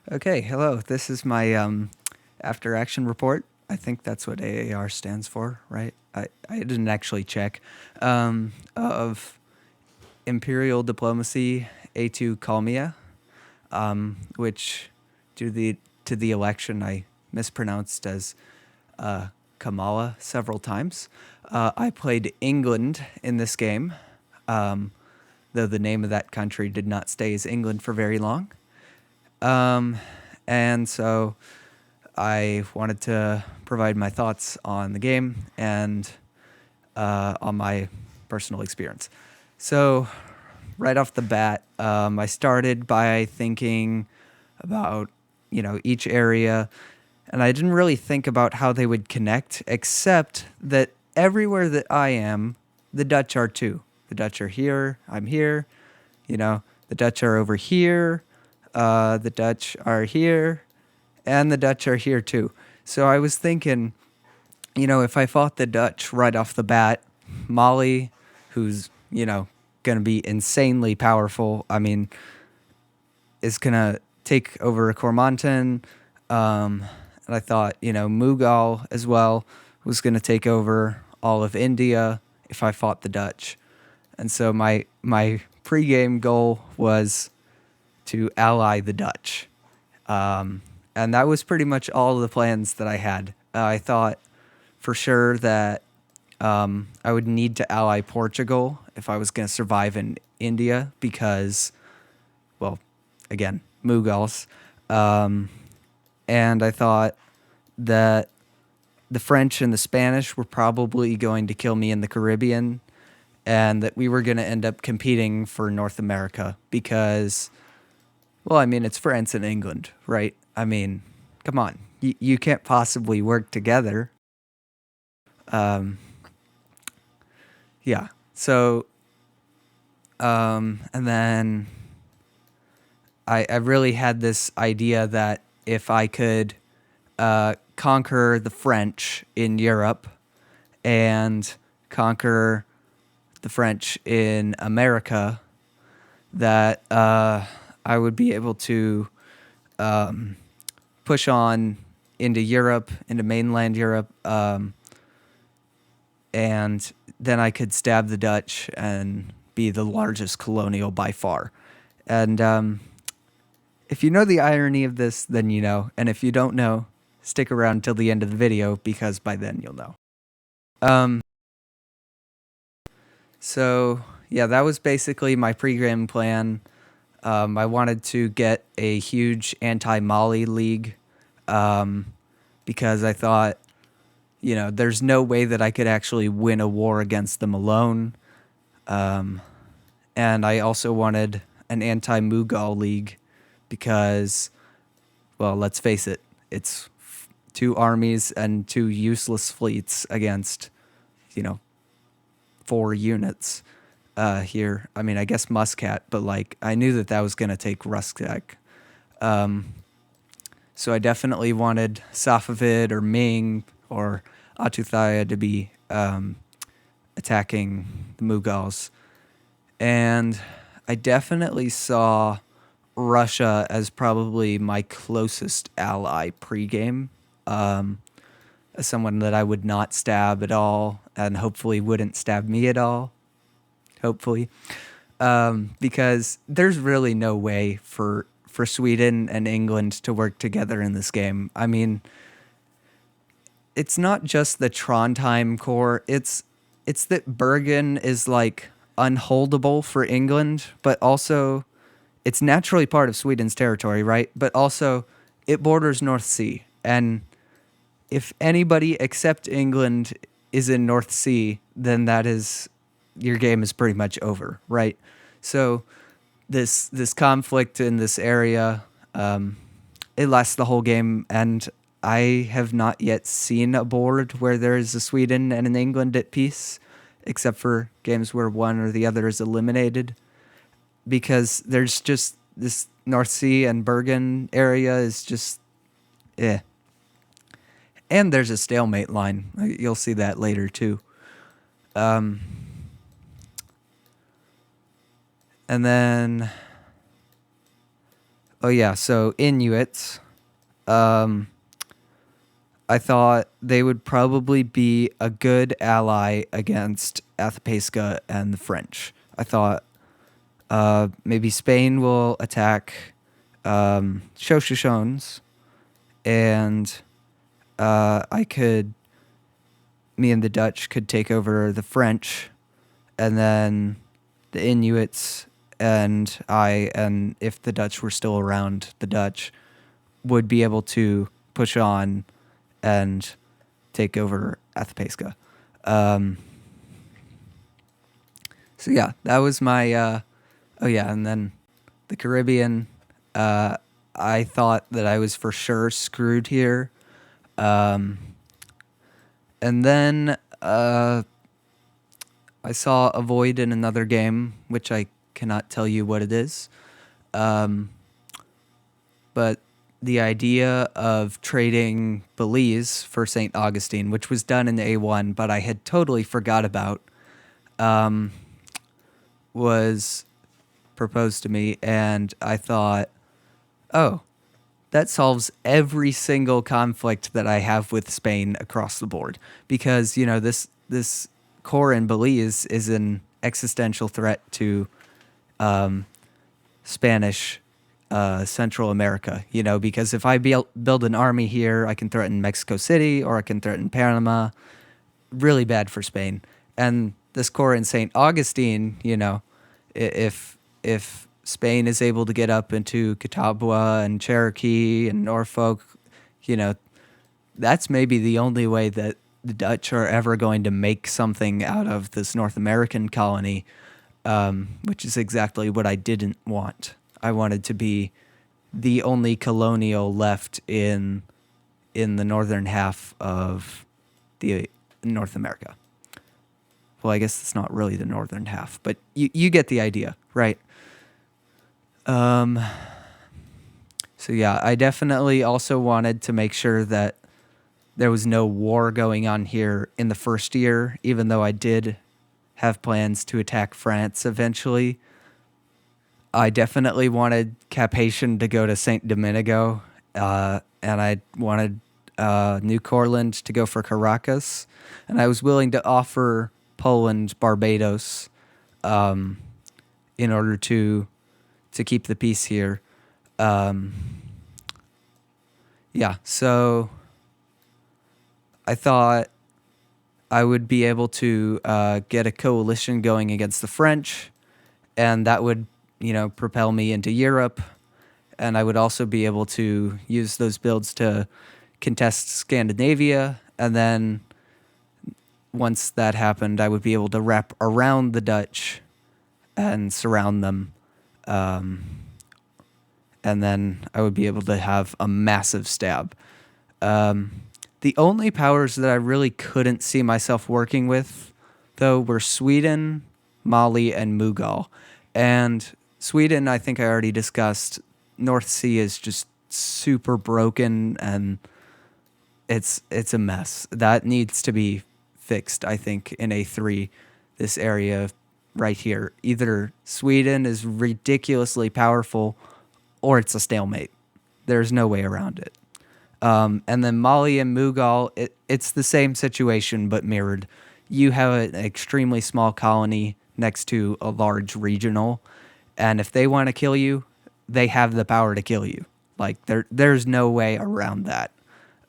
Okay, hello. This is my after action report. I think that's what AAR stands for, right? I didn't actually check. Of Imperial Diplomacy A2K, which to the election I mispronounced as Kamala several times. I played England in this game, though the name of that country did not stay as England for very long. And so I wanted to provide my thoughts on the game and on my personal experience. So, right off the bat, I started by thinking about, each area, and I didn't really think about how they would connect, except that everywhere that I am, the Dutch are too. The Dutch are here, I'm here, the Dutch are over here, the Dutch are here, and the Dutch are here too. So I was thinking, if I fought the Dutch right off the bat, Mali, who's, going to be insanely powerful, is going to take over Cormonton. And I thought, Mughal as well was going to take over all of India if I fought the Dutch. And so my pregame goal was to ally the Dutch. And that was pretty much all of the plans that I had. I thought for sure that I would need to ally Portugal if I was going to survive in India because, well, again, Mughals. And I thought that the French and the Spanish were probably going to kill me in the Caribbean and that we were going to end up competing for North America because, well, it's France and England, right? Come on. You can't possibly work together. Yeah. So, and then I really had this idea that if I could conquer the French in Europe and conquer the French in America, that I would be able to push on into Europe, into mainland Europe, and then I could stab the Dutch and be the largest colonial by far. And if you know the irony of this, then you know. And if you don't know, stick around till the end of the video because by then you'll know. So, yeah, that was basically my pre-game plan. I wanted to get a huge anti-Mali league because I thought, there's no way that I could actually win a war against them alone. And I also wanted an anti-Mughal league because, well, let's face it, it's two armies and two useless fleets against, 4 units here. I guess Muscat, but I knew that was going to take Rustak. So I definitely wanted Safavid or Ming or Atuthaya to be attacking the Mughals. And I definitely saw Russia as probably my closest ally pregame, as someone that I would not stab at all and hopefully wouldn't stab me at all. Hopefully. Because there's really no way for Sweden and England to work together in this game. It's not just the Trondheim core. It's that Bergen is unholdable for England, but also it's naturally part of Sweden's territory, right? But also it borders North Sea. And if anybody except England is in North Sea, then your game is pretty much over, right? So this conflict in this area, it lasts the whole game, and I have not yet seen a board where there is a Sweden and an England at peace, except for games where one or the other is eliminated, because there's just this North Sea and Bergen area is just, eh. And there's a stalemate line. You'll see that later too. And then Oh yeah, so Inuits. Um, I thought they would probably be a good ally against Athapesca and the French. I thought maybe Spain will attack Shoshones, and I could, me and the Dutch could take over the French, and then the Inuits and if the Dutch were still around, the Dutch would be able to push on and take over Athapesca. Um, so yeah, that was my. Oh yeah, and then the Caribbean. Uh, I thought that I was for sure screwed here, um, and then I saw a void in another game, which I cannot tell you what it is. Um, but the idea of trading Belize for St. Augustine, which was done in A1, but I had totally forgot about, um, was proposed to me, and I thought, oh, that solves every single conflict that I have with Spain across the board. Because, this core in Belize is an existential threat to Spanish Central America, because if I build an army here, I can threaten Mexico City or I can threaten Panama. Really bad for Spain. And this core in St. Augustine, if Spain is able to get up into Catawba and Cherokee and Norfolk, you know, that's maybe the only way that the Dutch are ever going to make something out of this North American colony, which is exactly what I didn't want. I wanted to be the only colonial left in the northern half of the North America. Well, I guess it's not really the northern half, but you get the idea, right? So yeah, I definitely also wanted to make sure that there was no war going on here in the first year, even though I did have plans to attack France eventually. I definitely wanted Cap-Haitian to go to St. Domingo, and I wanted New Courland to go for Caracas, and I was willing to offer Poland Barbados in order to keep the peace here. Yeah, so I thought I would be able to get a coalition going against the French, and that would, propel me into Europe. And I would also be able to use those builds to contest Scandinavia. And then once that happened, I would be able to wrap around the Dutch and surround them. And then I would be able to have a massive stab. The only powers that I really couldn't see myself working with, though, were Sweden, Mali, and Mughal. And Sweden, I think I already discussed. North Sea is just super broken, and it's a mess. That needs to be fixed, I think, in A3, this area right here. Either Sweden is ridiculously powerful, or it's a stalemate. There's no way around it. And then Mali and Mughal, it's the same situation but mirrored. You have an extremely small colony next to a large regional, and if they want to kill you, they have the power to kill you. Like there's no way around that.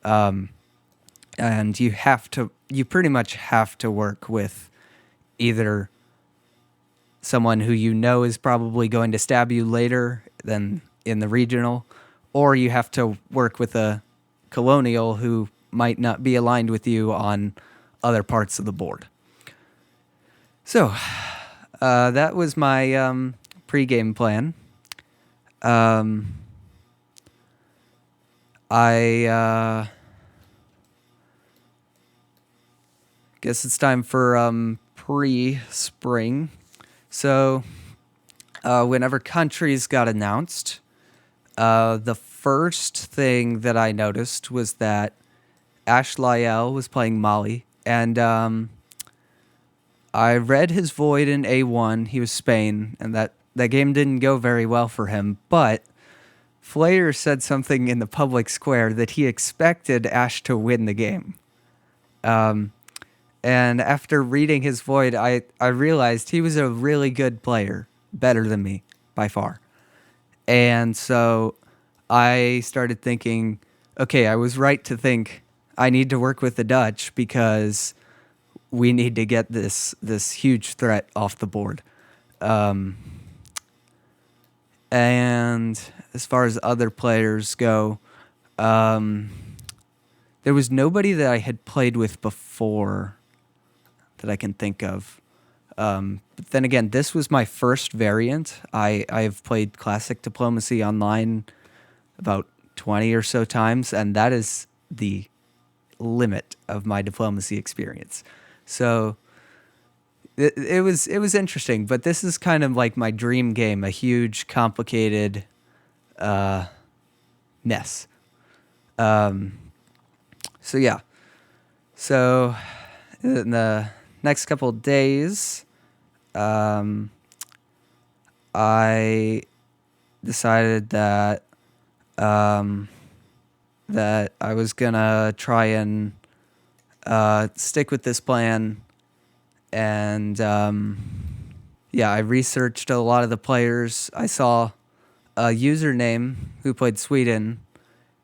And you pretty much have to work with either someone who is probably going to stab you later than in the regional, or you have to work with a colonial who might not be aligned with you on other parts of the board. So that was my pre-game plan. I guess it's time for pre-spring. So whenever countries got announced, the first thing that I noticed was that Ash Lyell was playing Mali, and I read his void in A1. He was Spain, and that game didn't go very well for him. But Flair said something in the public square that he expected Ash to win the game. And after reading his void, I realized he was a really good player, better than me by far. And so I started thinking, okay, I was right to think I need to work with the Dutch because we need to get this huge threat off the board. And as far as other players go, there was nobody that I had played with before that I can think of. But then again, this was my first variant. I've played Classic Diplomacy online about 20 or so times, and that is the limit of my diplomacy experience. So it was interesting, but this is kind of like my dream game, a huge, complicated mess. So yeah. So in the next couple of days, I decided that that I was gonna try and stick with this plan, and yeah, I researched a lot of the players. I saw a username who played Sweden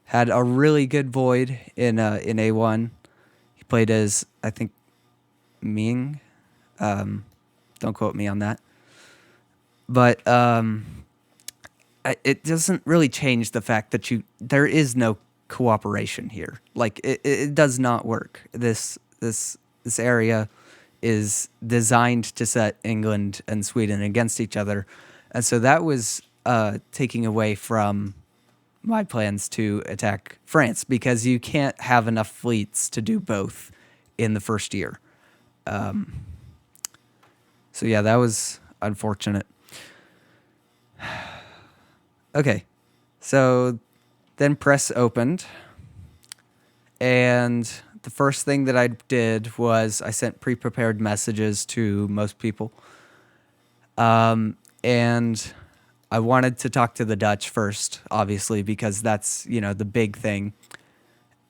had a really good void in A1. He played as, I think, Ming. Don't quote me on that. But it doesn't really change the fact that there is no cooperation here. Like it does not work. This area is designed to set England and Sweden against each other, and so that was taking away from my plans to attack France, because you can't have enough fleets to do both in the first year. So yeah, that was unfortunate. Okay, so then press opened, and the first thing that I did was I sent pre-prepared messages to most people. And I wanted to talk to the Dutch first, obviously, because that's, the big thing.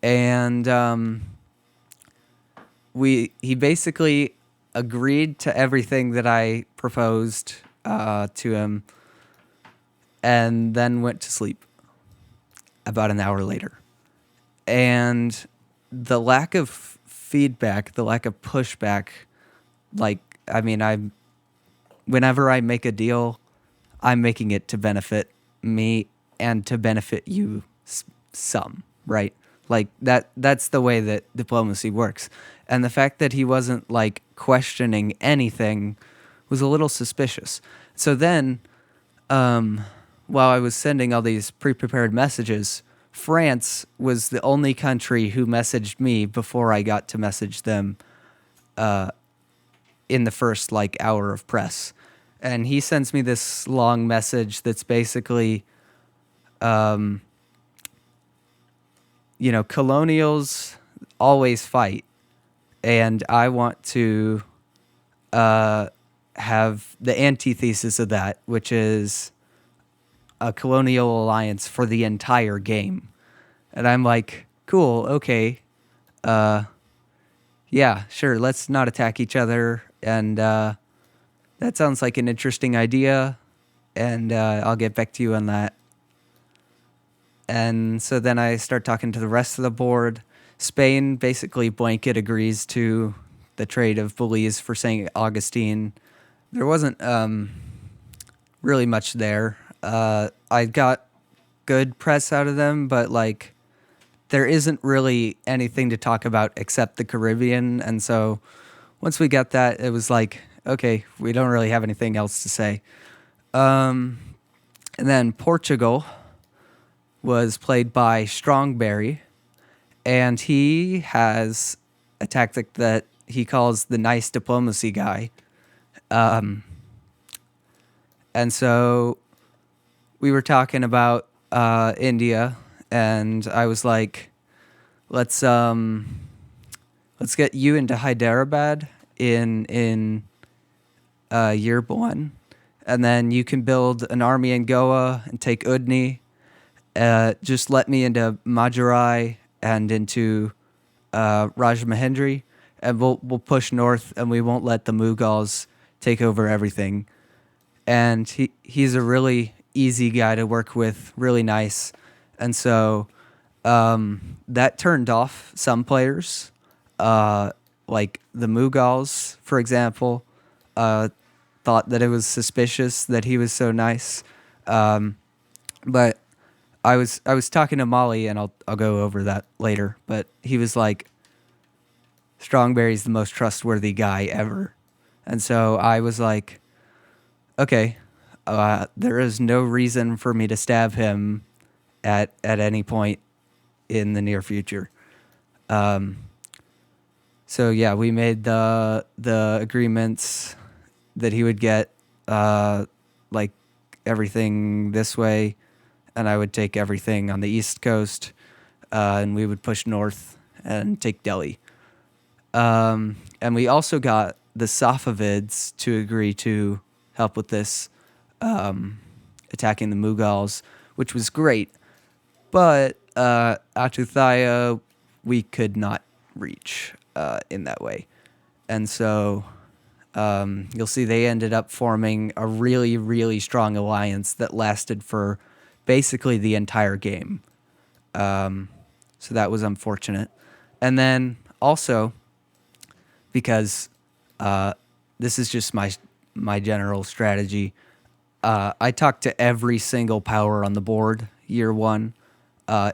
And he basically agreed to everything that I proposed to him, and then went to sleep about an hour later. And the lack of feedback, the lack of pushback, whenever I make a deal, I'm making it to benefit me and to benefit you some, right? Like that's the way that diplomacy works. And the fact that he wasn't questioning anything was a little suspicious. So then, while I was sending all these pre-prepared messages, France was the only country who messaged me before I got to message them in the first hour of press. And he sends me this long message that's basically, colonials always fight, and I want to have the antithesis of that, which is a colonial alliance for the entire game. And I'm like, cool, okay. Yeah, sure, let's not attack each other. And that sounds like an interesting idea. And I'll get back to you on that. And so then I start talking to the rest of the board. Spain basically blanket agrees to the trade of Belize for St. Augustine. There wasn't really much there. I got good press out of them, but there isn't really anything to talk about except the Caribbean. And so once we got that, it was okay, we don't really have anything else to say. And then Portugal was played by Strongberry, and he has a tactic that he calls the nice diplomacy guy. And so we were talking about India, and I was like, let's get you into Hyderabad in year one, and then you can build an army in Goa and take Udni, just let me into Madurai and into Rajahmahendri, and we'll push north, and we won't let the Mughals take over everything. And he's a really easy guy to work with, really nice, and so that turned off some players, like the Mughals, for example, thought that it was suspicious that he was so nice. But I was talking to Molly, and I'll go over that later. But he was like, Strongberry's the most trustworthy guy ever, and so I was like, okay, there is no reason for me to stab him at any point in the near future. So yeah, we made the agreements that he would get like everything this way, and I would take everything on the East Coast, and we would push north and take Delhi. And we also got the Safavids to agree to help with this, attacking the Mughals, which was great. But Atuthaya, we could not reach in that way. And so you'll see they ended up forming a really, really strong alliance that lasted for basically the entire game. So that was unfortunate. And then also, because this is just my general strategy, I talked to every single power on the board year one,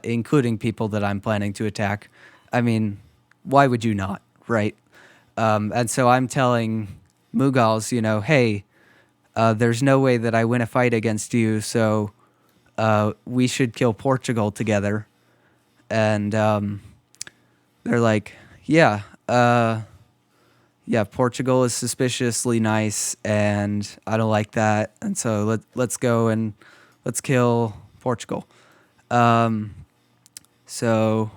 including people that I'm planning to attack. I mean, why would you not, right? And so I'm telling Mughals, hey, there's no way that I win a fight against you, so we should kill Portugal together. And they're like, yeah, Portugal is suspiciously nice, and I don't like that, and so let's go and let's kill Portugal. So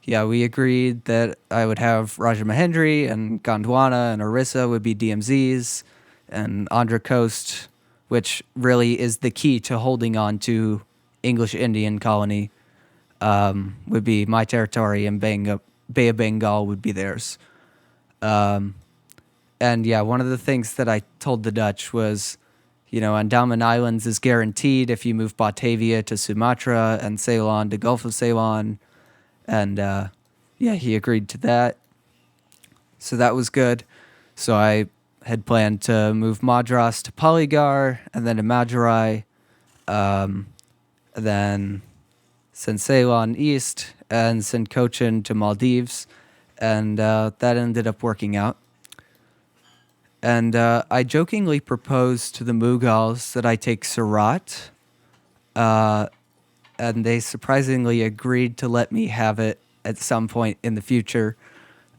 yeah, we agreed that I would have Rajahmahendri and Gondwana and Orissa would be DMZs, and Andhra Coast, which really is the key to holding on to English Indian colony, would be my territory, and Bay of Bengal would be theirs. And yeah, one of the things that I told the Dutch was, Andaman Islands is guaranteed if you move Batavia to Sumatra and Ceylon to Gulf of Ceylon. And yeah, he agreed to that. So that was good. So I had planned to move Madras to Polygar and then to Madurai, then send Ceylon east and send Cochin to Maldives. And that ended up working out. And I jokingly proposed to the Mughals that I take Surat, and they surprisingly agreed to let me have it at some point in the future.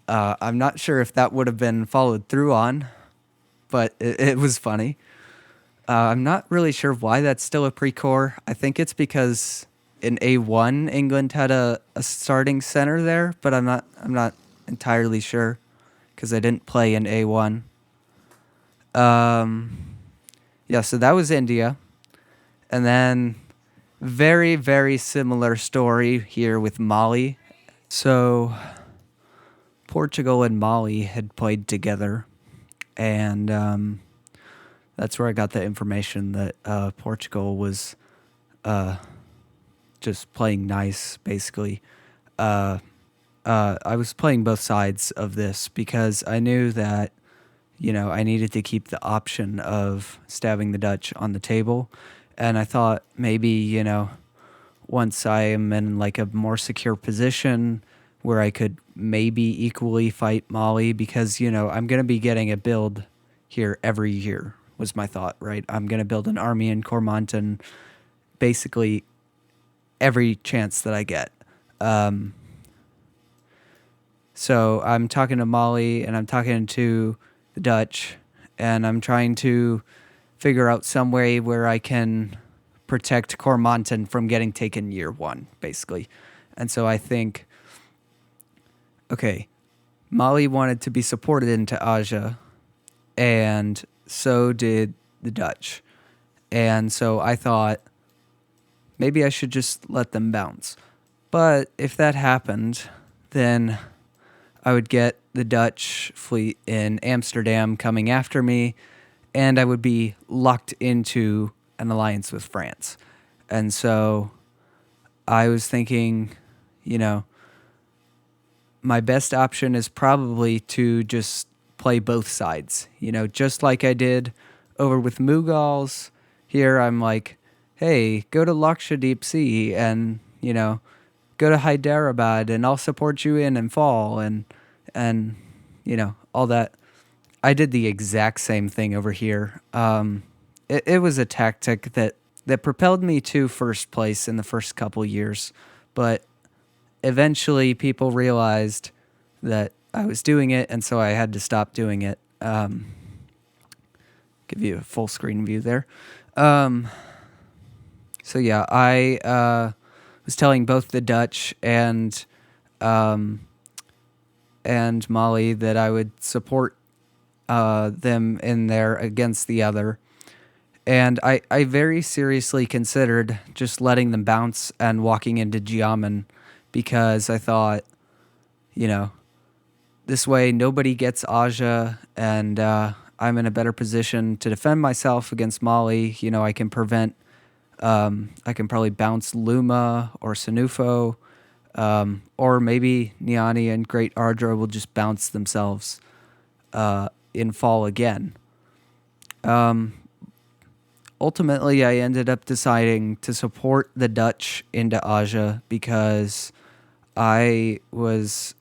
I'm not sure if that would have been followed through on, but it was funny. I'm not really sure why that's still a pre-core. I think it's because in A1 England had a starting center there, but I'm not entirely sure because I didn't play in A1. Yeah, so that was India. And then very, very similar story here with Mali. So Portugal and Mali had played together, and that's where I got the information that Portugal was just playing nice, basically. I was playing both sides of this because I knew that I needed to keep the option of stabbing the Dutch on the table. And I thought maybe, once I am in like a more secure position where I could maybe equally fight Mali, because, I'm going to be getting a build here every year was my thought, right? I'm going to build an army in Cormonton basically every chance that I get. So I'm talking to Mali and I'm talking to the Dutch, and I'm trying to figure out some way where I can protect Cormonton from getting taken year one, basically. And so I think, okay, Mali wanted to be supported into Aja, and so did the Dutch. And so I thought, maybe I should just let them bounce. But if that happened, then I would get the Dutch fleet in Amsterdam coming after me, and I would be locked into an alliance with France. And so I was thinking, you know, my best option is probably to just play both sides. You know, just like I did over with Mughals. Here I'm like, hey, go to Lakshadweep Sea and, you know, go to Hyderabad and I'll support you in and fall and you know, all that. I did the exact same thing over here. It was a tactic that propelled me to first place in the first couple years, but eventually people realized that I was doing it, and so I had to stop doing it. Give you a full screen view there. So yeah, I was telling both the Dutch um, and Mali that I would support them in there against the other. And I very seriously considered just letting them bounce and walking into Jiamen because I thought, you know, this way nobody gets Aja and I'm in a better position to defend myself against Mali. You know, I can probably bounce Luma or Sanufo, or maybe Niani and Great Ardra will just bounce themselves in fall again. Ultimately, I ended up deciding to support the Dutch into Aja because I was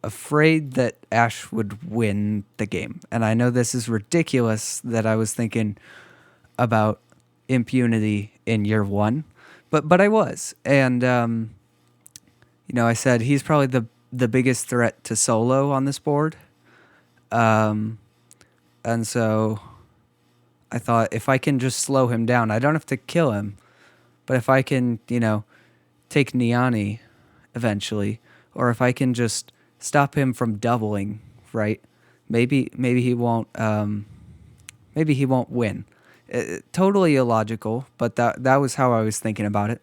afraid that Ash would win the game. And I know this is ridiculous that I was thinking about impunity in year one, but I was. And, you know, I said he's probably the biggest threat to solo on this board. And so I thought if I can just slow him down, I don't have to kill him, but if I can, you know, take Niani eventually, or if I can just stop him from doubling, right? Maybe he won't. Maybe he won't win. Totally illogical, but that was how I was thinking about it.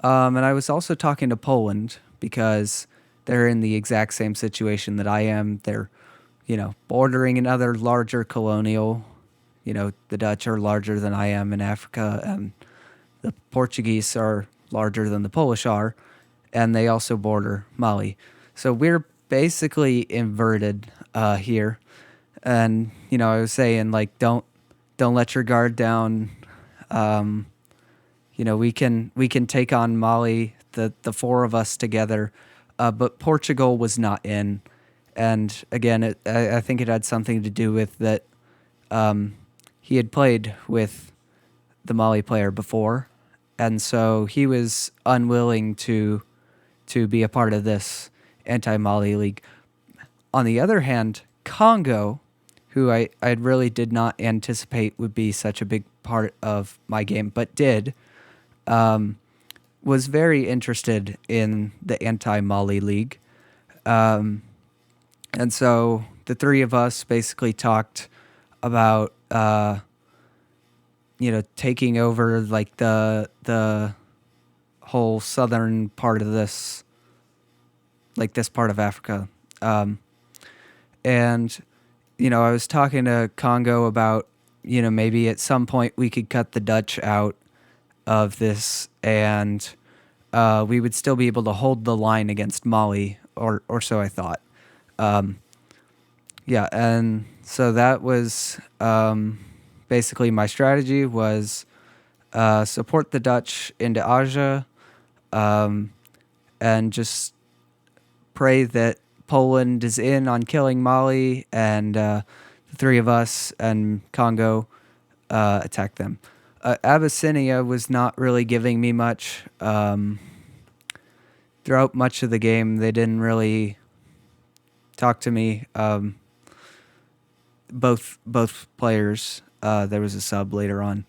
And I was also talking to Poland because they're in the exact same situation that I am. They're, you know, bordering another larger colonial. You know, the Dutch are larger than I am in Africa, and the Portuguese are larger than the Polish are, and they also border Mali. So we're basically inverted here. And, you know, I was saying, like, don't let your guard down. You know, we can take on Mali, the four of us together, but Portugal was not in. And again, I think it had something to do with that he had played with the Mali player before, and so he was unwilling to be a part of this anti-Mali league. On the other hand, Congo, who I really did not anticipate would be such a big part of my game, but did, was very interested in the anti-Mali league. And so the three of us basically talked about, you know, taking over like the whole southern part of this, like this part of Africa. And, you know, I was talking to Congo about, you know, maybe at some point we could cut the Dutch out of this and we would still be able to hold the line against Mali, or so I thought. Yeah, and so that was basically my strategy was support the Dutch into Aja and just pray that Poland is in on killing Mali, and the three of us and Congo attack them. Abyssinia was not really giving me much. Throughout much of the game, they didn't really talk to me. Both players. There was a sub later on.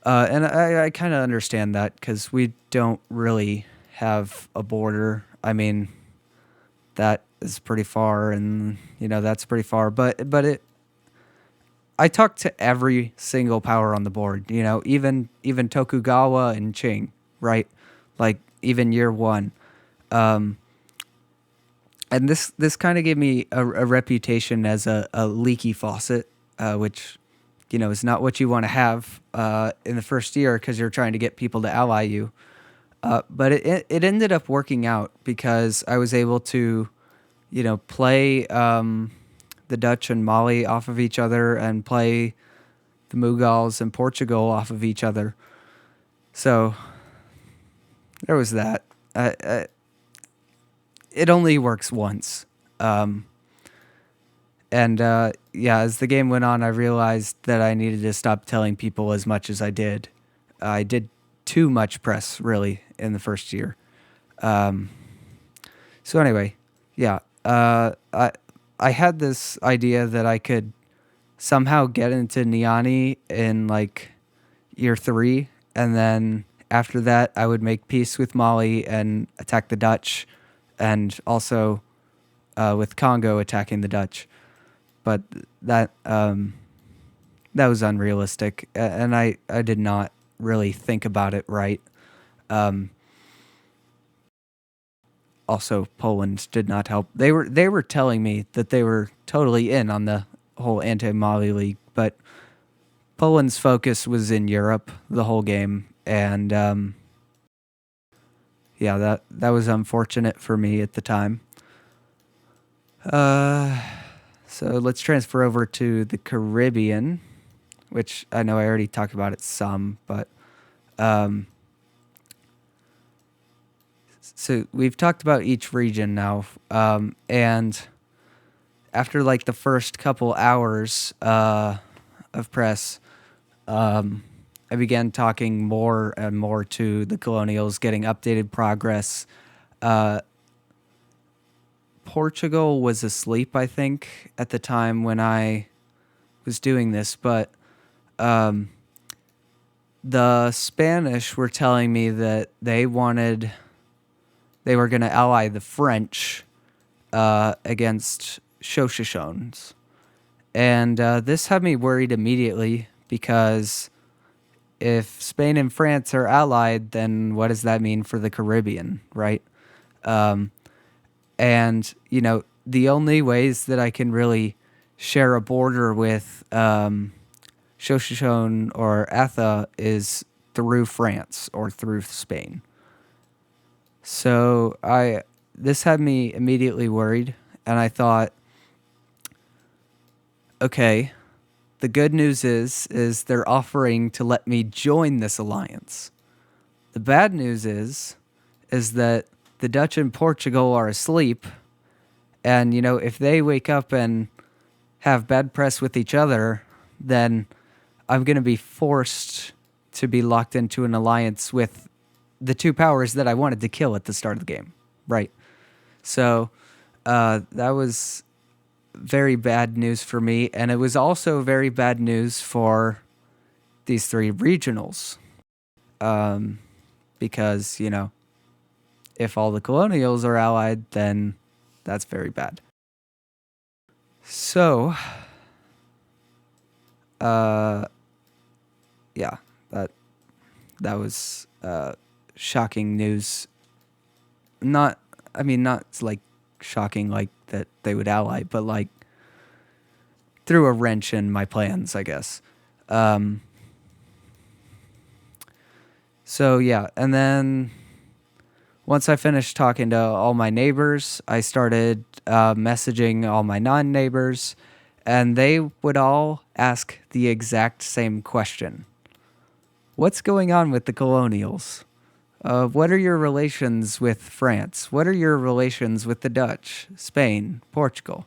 And I kind of understand that because we don't really have a border. I mean, that is pretty far, and you know that's pretty far. But I talked to every single power on the board. Even Tokugawa and Qing, right? Like even year one. Um, and this kind of gave me a reputation as a leaky faucet, which is not what you want to have in the first year because you're trying to get people to ally you. But it ended up working out because I was able to, play the Dutch and Mali off of each other and play the Mughals and Portugal off of each other. So there was that. It only works once. And as the game went on, I realized that I needed to stop telling people as much as I did. I did too much press, really, in the first year. So anyway, yeah, I had this idea that I could somehow get into Niani in like year 3, and then after that, I would make peace with Mali and attack the Dutch, and also with Congo attacking the Dutch. But that was unrealistic, and I did not really think about it right. Also, Poland did not help. They were telling me that they were totally in on the whole anti-Mali league, but Poland's focus was in Europe the whole game, and that was unfortunate for me at the time. So let's transfer over to the Caribbean, which I know I already talked about it some, but so we've talked about each region now, and after like the first couple hours of press, I began talking more and more to the colonials, getting updated progress. Portugal was asleep, I think, at the time when I was doing this, but the Spanish were telling me that they were going to ally the French against Shoshishones. And this had me worried immediately because if Spain and France are allied, then what does that mean for the Caribbean, right? And, the only ways that I can really share a border with Shoshone or Atha is through France or through Spain. So this had me immediately worried, and I thought, okay, the good news is they're offering to let me join this alliance. The bad news is that the Dutch and Portugal are asleep, and if they wake up and have bad press with each other, then I'm going to be forced to be locked into an alliance with the two powers that I wanted to kill at the start of the game, right? So that was very bad news for me, and it was also very bad news for these 3 regionals, because if all the colonials are allied, then that's very bad. So that was shocking news. Not like shocking like that they would ally, but like threw a wrench in my plans, I guess. So yeah, and then once I finished talking to all my neighbors, I started messaging all my non-neighbors, and they would all ask the exact same question. What's going on with the colonials? What are your relations with France? What are your relations with the Dutch, Spain, Portugal?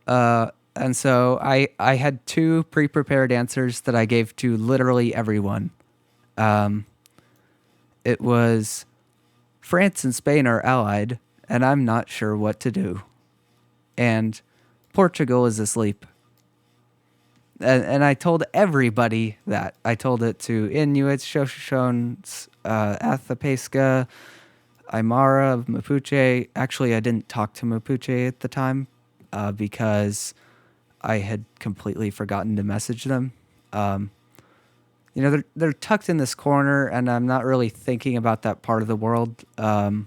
And so I had 2 pre-prepared answers that I gave to literally everyone. It was, France and Spain are allied, and I'm not sure what to do. And Portugal is asleep. And I told everybody that. I told it to Inuits, Shoshishones, Athapesca, Aymara, Mapuche. Actually, I didn't talk to Mapuche at the time because I had completely forgotten to message them. They're tucked in this corner, and I'm not really thinking about that part of the world. I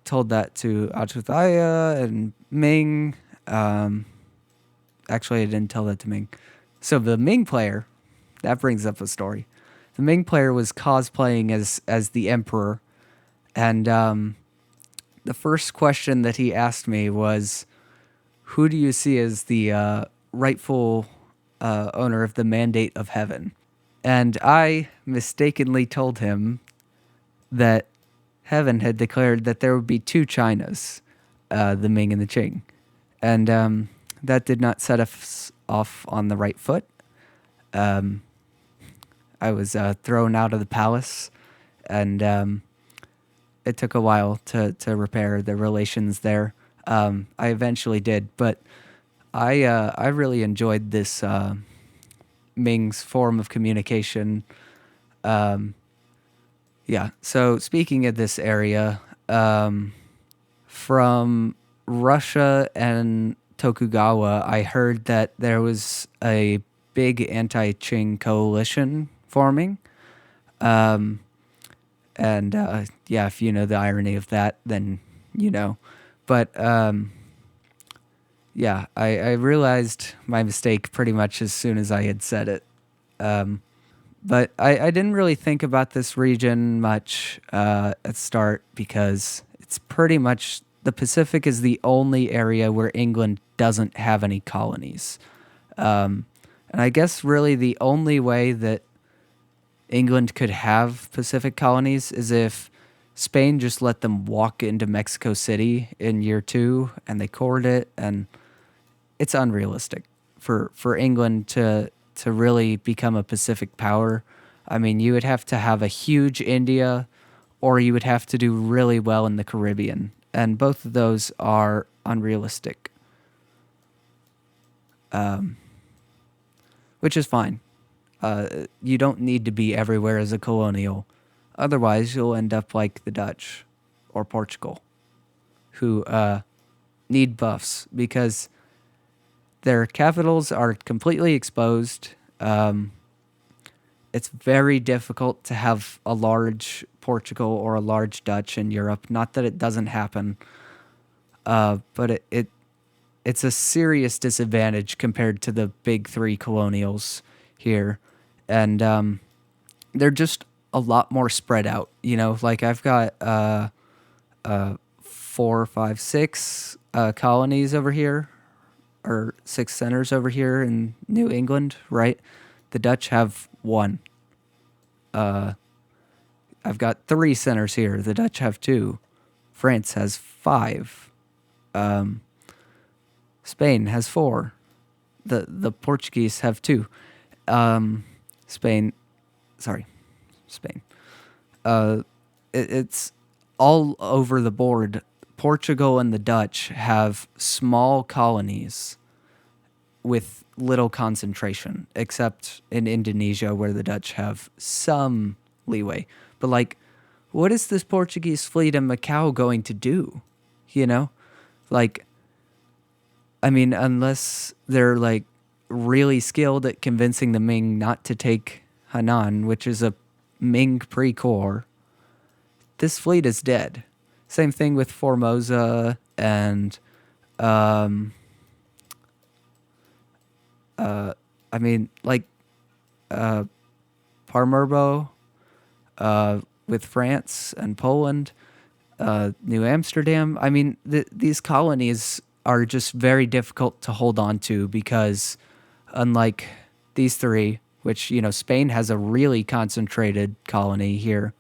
told that to Achuthaya and Ming. Actually, I didn't tell that to Ming. So the Ming player, that brings up a story. The Ming player was cosplaying as the Emperor, and the first question that he asked me was, "Who do you see as the rightful owner of the Mandate of Heaven?" And I mistakenly told him that Heaven had declared that there would be two Chinas, the Ming and the Qing. And that did not set us off on the right foot. I was thrown out of the palace, and it took a while to repair the relations there. I eventually did, but I really enjoyed this Ming's form of communication. Yeah. So speaking of this area, from Russia and Tokugawa, I heard that there was a big anti-Qing coalition forming. And yeah, if you know the irony of that, then you know. But yeah, I realized my mistake pretty much as soon as I had said it. But I didn't really think about this region much at the start because it's pretty much the Pacific is the only area where England doesn't have any colonies. And I guess really the only way that England could have Pacific colonies is if Spain just let them walk into Mexico City in year 2 and they cored it, and it's unrealistic for England to really become a Pacific power. I mean, you would have to have a huge India, or you would have to do really well in the Caribbean, and both of those are unrealistic. Which is fine. You don't need to be everywhere as a colonial. Otherwise, you'll end up like the Dutch or Portugal, who need buffs because their capitals are completely exposed. It's very difficult to have a large Portugal or a large Dutch in Europe. Not that it doesn't happen, but it's a serious disadvantage compared to the big three colonials here. And they're just a lot more spread out. Like I've got 4, 5, 6 colonies over here, or 6 centers over here in New England, right? The Dutch have 1. I've got 3 centers here. The Dutch have 2. France has 5. Spain has 4. The Portuguese have 2. Spain. It's all over the board. Portugal and the Dutch have small colonies with little concentration, except in Indonesia where the Dutch have some leeway. But like, what is this Portuguese fleet in Macau going to do? Like, I mean, unless they're like really skilled at convincing the Ming not to take Hainan, which is a Ming pre-core, this fleet is dead. Same thing with Formosa and I mean, like Palermo with France and Poland, New Amsterdam. I mean, these colonies are just very difficult to hold on to because unlike these 3, which, Spain has a really concentrated colony here,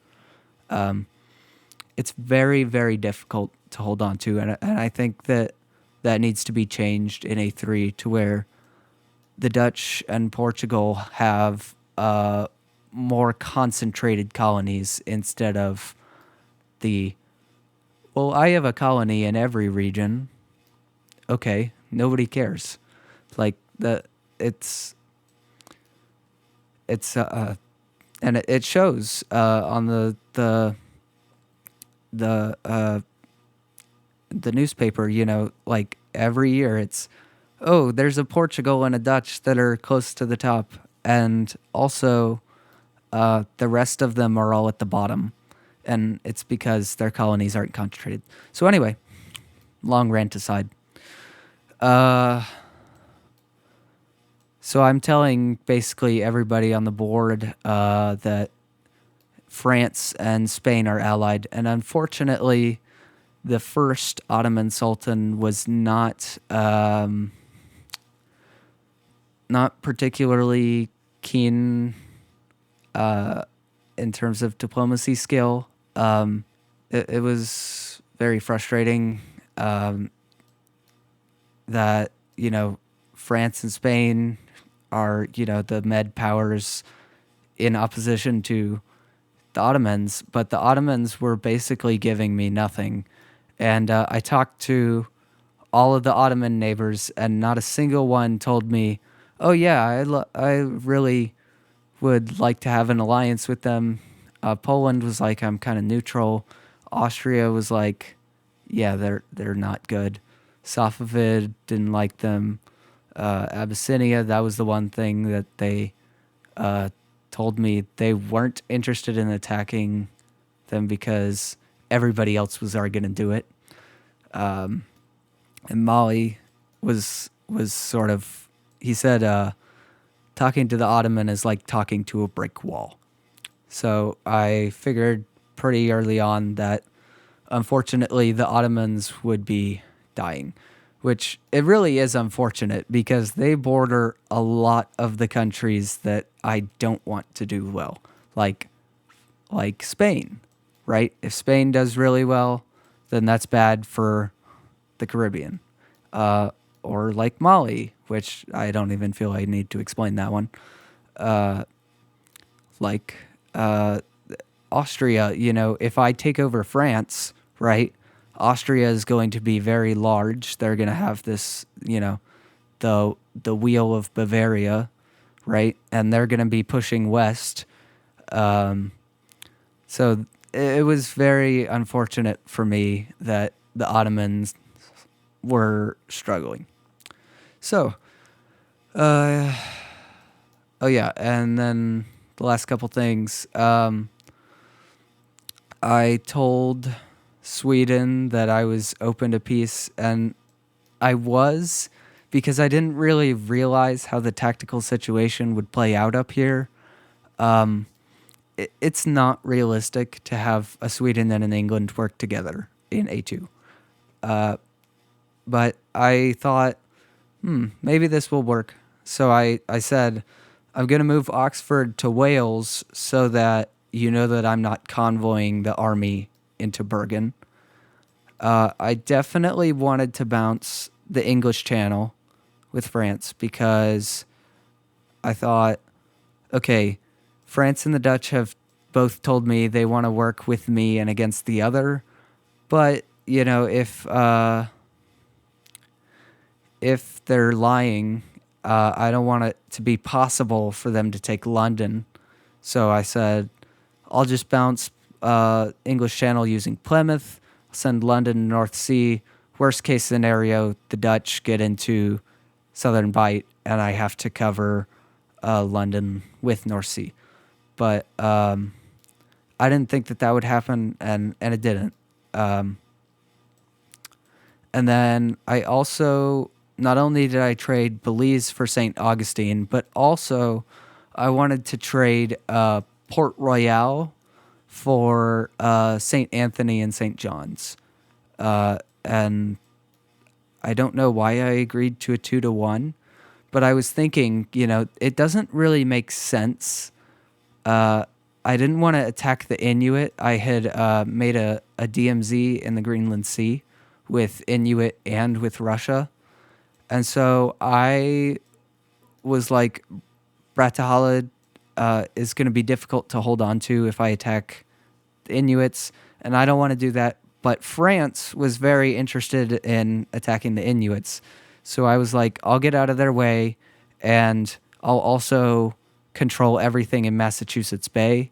it's very, very difficult to hold on to. And I think that needs to be changed in A3 to where the Dutch and Portugal have more concentrated colonies instead of I have a colony in every region. Okay, nobody cares. Like it's and it shows on the newspaper. Like every year it's, oh, there's a Portugal and a Dutch that are close to the top, and also the rest of them are all at the bottom, and it's because their colonies aren't concentrated. So anyway, long rant aside. So I'm telling basically everybody on the board that France and Spain are allied, and unfortunately, the first Ottoman Sultan was not particularly keen in terms of diplomacy skill. It was very frustrating that, France and Spain are, the Med powers in opposition to the Ottomans, but the Ottomans were basically giving me nothing. And I talked to all of the Ottoman neighbors, and not a single one told me, oh, yeah, I really would like to have an alliance with them. Poland was like, I'm kind of neutral. Austria was like, yeah, they're not good. Safavid didn't like them. Abyssinia, that was the one thing that they told me they weren't interested in attacking them because everybody else was already going to do it. And Mali was sort of, he said, talking to the Ottoman is like talking to a brick wall. So I figured pretty early on that unfortunately the Ottomans would be dying, which it really is unfortunate because they border a lot of the countries that I don't want to do well, like Spain, right? If Spain does really well, then that's bad for the Caribbean. Or like Mali, which I don't even feel I need to explain that one. Like Austria, if I take over France, right? Austria is going to be very large. They're going to have this, the wheel of Bavaria, right? And they're going to be pushing west. So it was very unfortunate for me that the Ottomans were struggling. So, oh yeah, and then the last couple things. I told Sweden that I was open to peace, and I was, because I didn't really realize how the tactical situation would play out up here. It's not realistic to have a Sweden and an England work together in A2. But I thought, maybe this will work. So I said, I'm going to move Oxford to Wales so that you know that I'm not convoying the army into Bergen. I definitely wanted to bounce the English Channel with France because I thought, okay, France and the Dutch have both told me they want to work with me and against the other. But, if they're lying, I don't want it to be possible for them to take London. So I said, I'll just bounce English Channel using Plymouth, send London to North Sea. Worst case scenario, the Dutch get into Southern Bight, and I have to cover London with North Sea. But I didn't think that would happen, and it didn't. And then I also, not only did I trade Belize for St. Augustine, but also I wanted to trade Port Royal for St. Anthony and St. John's. And I don't know why I agreed to a 2-1, but I was thinking, it doesn't really make sense. I didn't want to attack the Inuit. I had made a DMZ in the Greenland Sea with Inuit and with Russia. And so I was like, Bratahalid is going to be difficult to hold on to if I attack the Inuits, and I don't want to do that. But France was very interested in attacking the Inuits. So I was like, I'll get out of their way, and I'll also control everything in Massachusetts Bay,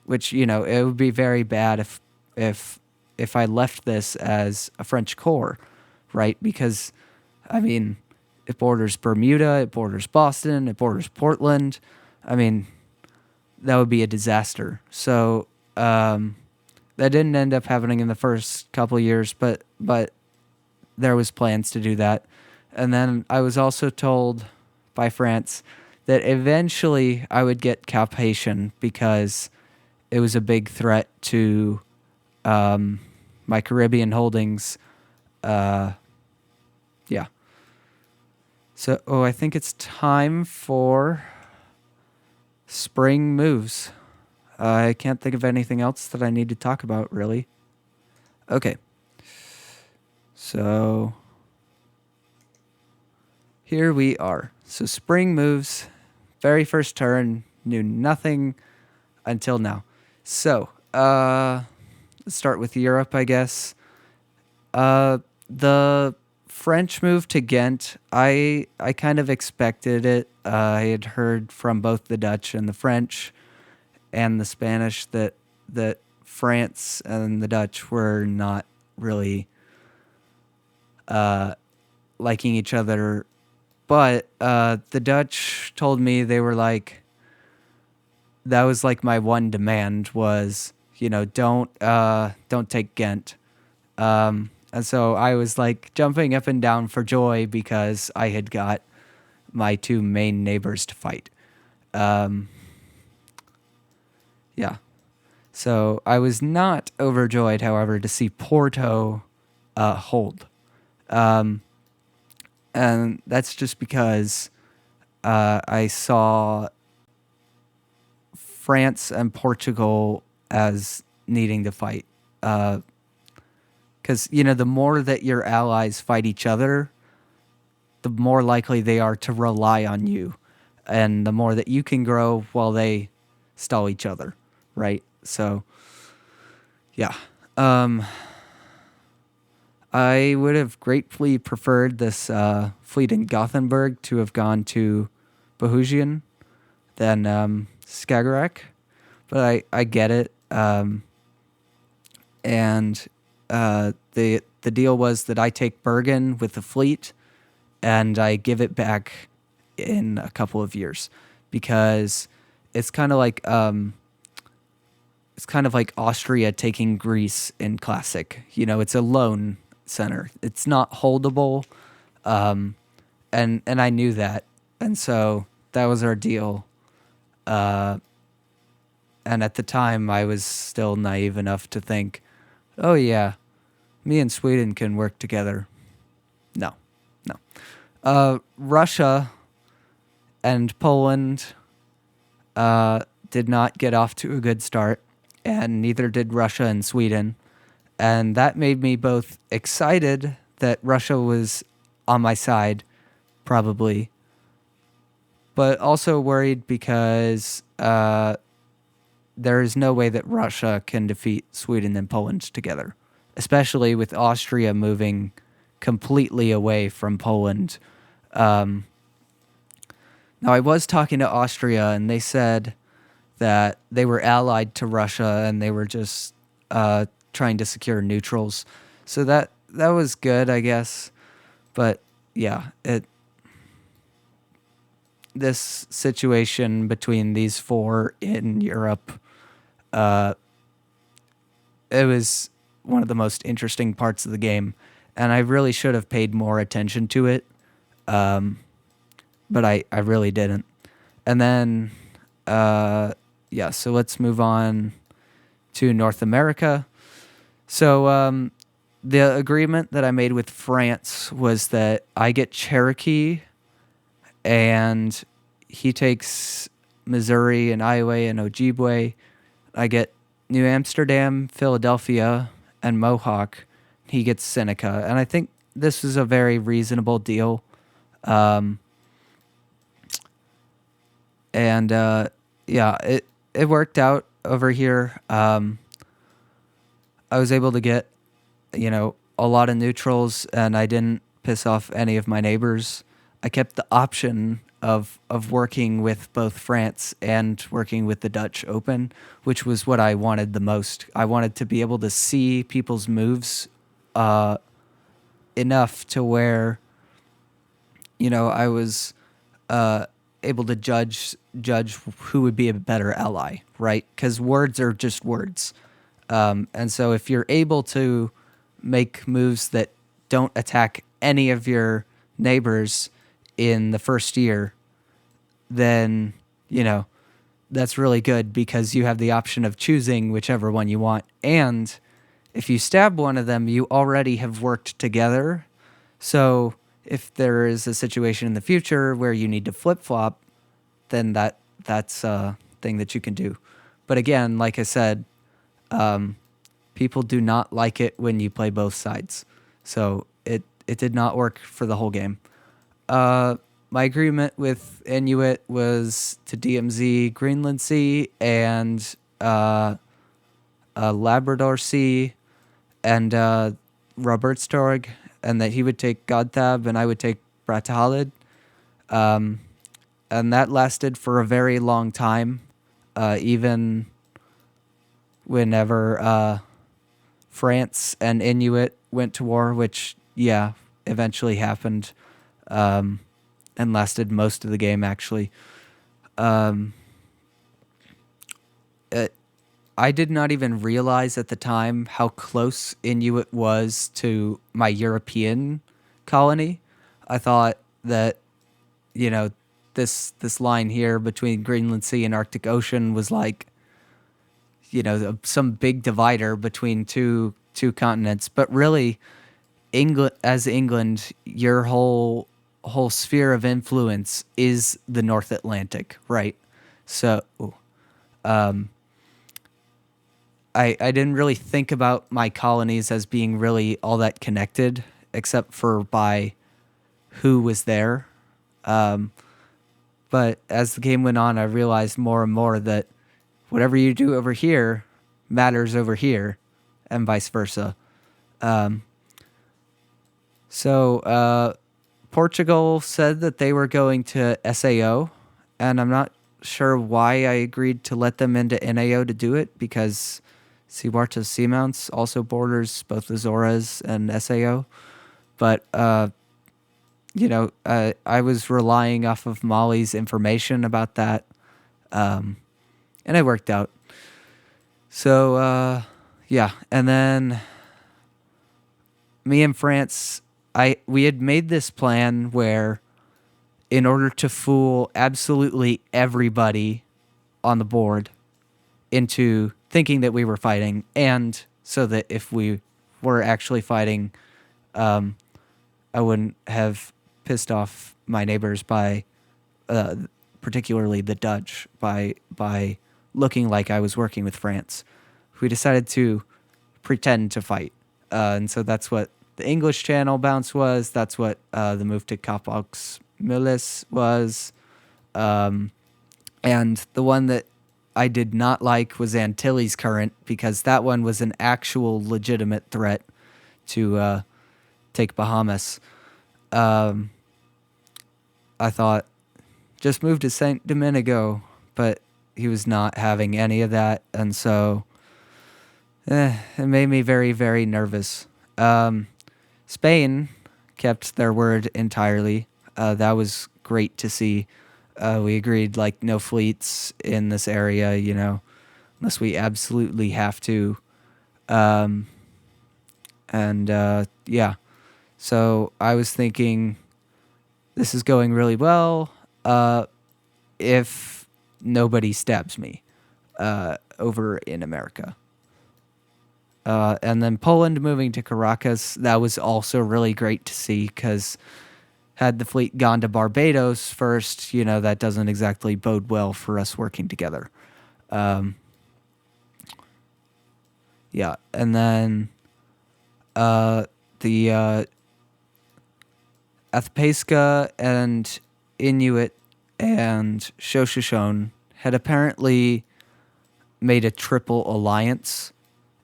which, it would be very bad if I left this as a French corps. right? Because, I mean, it borders Bermuda, it borders Boston, it borders Portland. I mean, that would be a disaster. So that didn't end up happening in the first couple of years, but there was plans to do that. And then I was also told by France that eventually I would get Cap-Haitian because it was a big threat to my Caribbean holdings. Yeah. So, I think it's time for spring moves. I can't think of anything else that I need to talk about, really. Okay. So, here we are. So, spring moves. Very first turn. Knew nothing until now. So, let's start with Europe, I guess. The French move to Ghent, I kind of expected it. I had heard from both the Dutch and the French and the Spanish that France and the Dutch were not really liking each other. But the Dutch told me they were like, that was like my one demand was, don't take Ghent. And so I was like jumping up and down for joy because I had got my two main neighbors to fight. Yeah. So I was not overjoyed, however, to see Porto hold. And that's just because I saw France and Portugal as needing to fight. Because, the more that your allies fight each other, the more likely they are to rely on you. And the more that you can grow while they stall each other, right? So, yeah. I would have greatly preferred this fleet in Gothenburg to have gone to Bohugian than Skagerrak. But I get it. And the deal was that I take Bergen with the fleet and I give it back in a couple of years because it's kind of like Austria taking Greece in Classic. It's a loan center. It's not holdable, and I knew that, and so that was our deal. And at the time, I was still naive enough to think, oh yeah, me and Sweden can work together. No. Russia and Poland did not get off to a good start, and neither did Russia and Sweden. And that made me both excited that Russia was on my side, probably, but also worried because there is no way that Russia can defeat Sweden and Poland together, especially with Austria moving completely away from Poland. Now, I was talking to Austria, and they said that they were allied to Russia, and they were just trying to secure neutrals. So that was good, I guess. But yeah, this situation between these four in Europe, it was one of the most interesting parts of the game, and I really should have paid more attention to it, but I really didn't. And then, so let's move on to North America. So the agreement that I made with France was that I get Cherokee, and he takes Missouri and Iowa and Ojibwe. I get New Amsterdam, Philadelphia, and Mohawk. He gets Seneca. And I think this is a very reasonable deal. It worked out over here. I was able to get, a lot of neutrals, and I didn't piss off any of my neighbors. I kept the option of working with both France and working with the Dutch open, which was what I wanted the most. I wanted to be able to see people's moves in enough to where, I was able to judge who would be a better ally, right? Because words are just words. And so if you're able to make moves that don't attack any of your neighbors in the first year, then, that's really good because you have the option of choosing whichever one you want. And if you stab one of them, you already have worked together. So if there is a situation in the future where you need to flip-flop, then that's a thing that you can do. But again, like I said, people do not like it when you play both sides. So it did not work for the whole game. My agreement with Inuit was to DMZ Greenland Sea and Labrador Sea and Robertstorg, and that he would take Godthab and I would take Bratahalid. And that lasted for a very long time, even whenever France and Inuit went to war, which, eventually happened and lasted most of the game, actually. I did not even realize at the time how close Inuit was to my European colony. I thought that, this line here between Greenland Sea and Arctic Ocean was like, some big divider between two continents. But really, England, your whole sphere of influence is the North Atlantic, right? So, I didn't really think about my colonies as being really all that connected, except for by who was there. But as the game went on, I realized more and more that whatever you do over here matters over here, and vice versa. So Portugal said that they were going to SAO, and I'm not sure why I agreed to let them into NAO to do it, because Siwarta Seamounts also borders both Azores and SAO. But, I was relying off of Molly's information about that, and it worked out. So, and then me and France, we had made this plan where, in order to fool absolutely everybody on the board into thinking that we were fighting, and so that if we were actually fighting, I wouldn't have pissed off my neighbors by, particularly the Dutch, by looking like I was working with France. We decided to pretend to fight, and so that's what the English channel bounce was. That's what the move to Kapox Millis was, and the one that I did not like was Antilles Current, because that one was an actual legitimate threat to take Bahamas. I thought, just move to St. Domingo, but he was not having any of that, and so it made me very, very nervous. Spain kept their word entirely. That was great to see. We agreed, like, no fleets in this area, unless we absolutely have to. So I was thinking, this is going really well if nobody stabs me over in America. And then Poland moving to Caracas, that was also really great to see, because had the fleet gone to Barbados first, that doesn't exactly bode well for us working together. And then the Athapesca and Inuit and Shoshone had apparently made a triple alliance.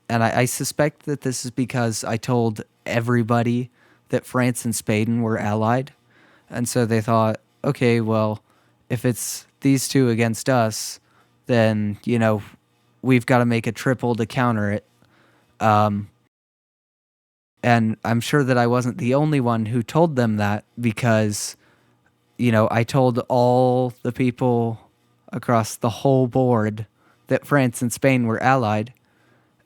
And I suspect that this is because I told everybody that France and Spain were allied. And so they thought, okay, well, if it's these two against us, then, we've got to make a triple to counter it. And I'm sure that I wasn't the only one who told them that, because, I told all the people across the whole board that France and Spain were allied.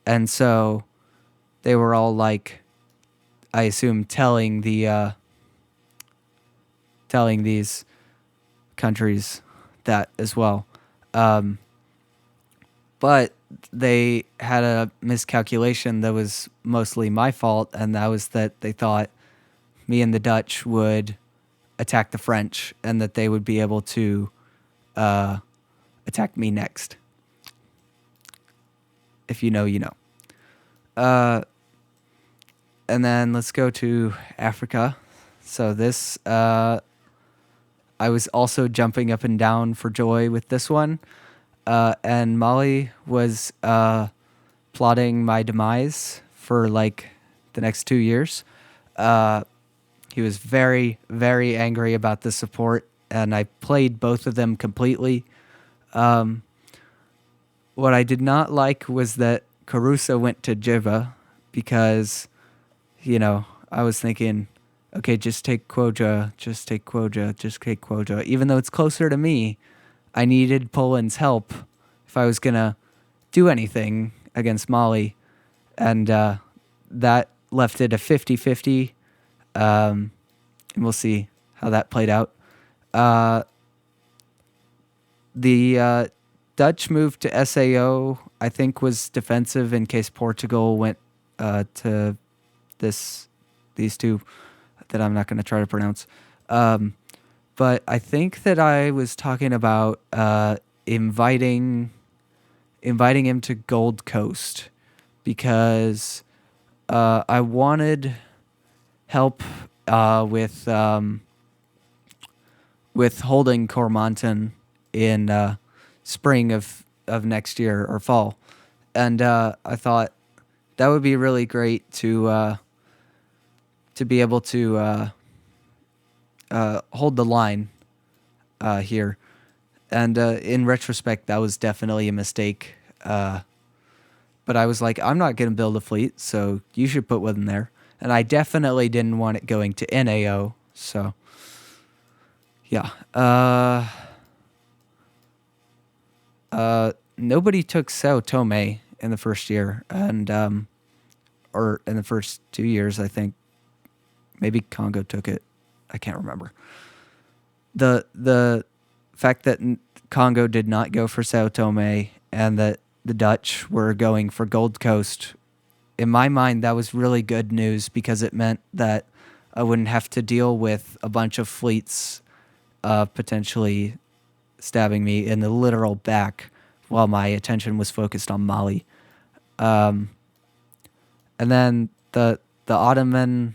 And so they were all like, I assume, telling these countries that as well. But they had a miscalculation that was mostly my fault, and that was that they thought me and the Dutch would attack the French, and that they would be able to attack me next. If you know, you know. And then let's go to Africa. So this, I was also jumping up and down for joy with this one. And Mali was plotting my demise for like the next 2 years. He was very, very angry about the support, and I played both of them completely. What I did not like was that Caruso went to Jiva, because, I was thinking, okay, just take Quoja. Even though it's closer to me, I needed Poland's help if I was going to do anything against Mali. And that left it a 50-50. And we'll see how that played out. The Dutch move to SAO, I think, was defensive in case Portugal went to these two that I'm not going to try to pronounce. But I think that I was talking about inviting him to Gold Coast, because I wanted help with holding Cormonton in spring of next year or fall, and I thought that would be really great to be able to hold the line here. And in retrospect, that was definitely a mistake. But I was like, I'm not going to build a fleet, so you should put one there. And I definitely didn't want it going to NAO. So, yeah. Nobody took Sao Tome in the first year, and or in the first 2 years, I think. Maybe Congo took it. I can't remember. The fact that Congo did not go for Sao Tome, and that the Dutch were going for Gold Coast, in my mind, that was really good news, because it meant that I wouldn't have to deal with a bunch of fleets potentially stabbing me in the literal back while my attention was focused on Mali. And then the Ottoman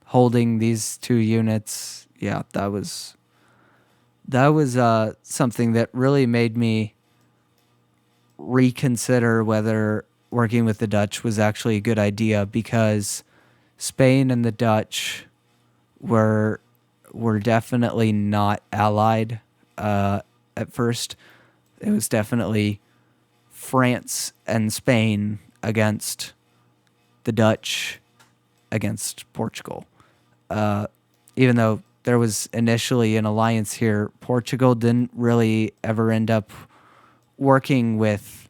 holding these two units, yeah, that was something that really made me reconsider whether working with the Dutch was actually a good idea, because Spain and the Dutch were definitely not allied at first. It was definitely France and Spain against the Dutch against Portugal. Even though there was initially an alliance here, Portugal didn't really ever end up working with.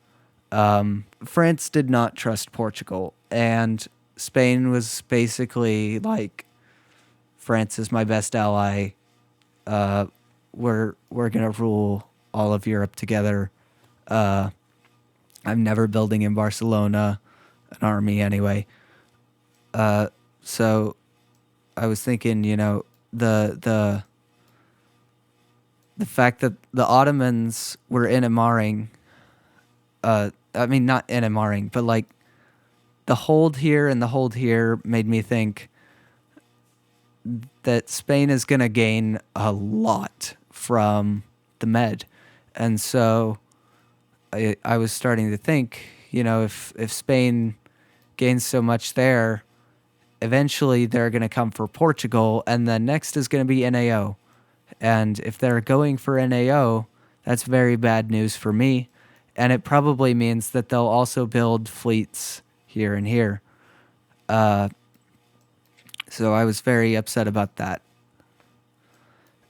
France did not trust Portugal, and Spain was basically like, France is my best ally. We're gonna rule all of Europe together. I'm never building in Barcelona an army anyway. So I was thinking, the fact that the Ottomans were in Imaring, not in Imaring, but like the hold here and the hold here made me think that Spain is going to gain a lot from the Med. And so I was starting to think, if Spain gains so much there, eventually they're going to come for Portugal, and then next is going to be NAO. And if they're going for NAO, that's very bad news for me. And it probably means that they'll also build fleets here and here. So I was very upset about that.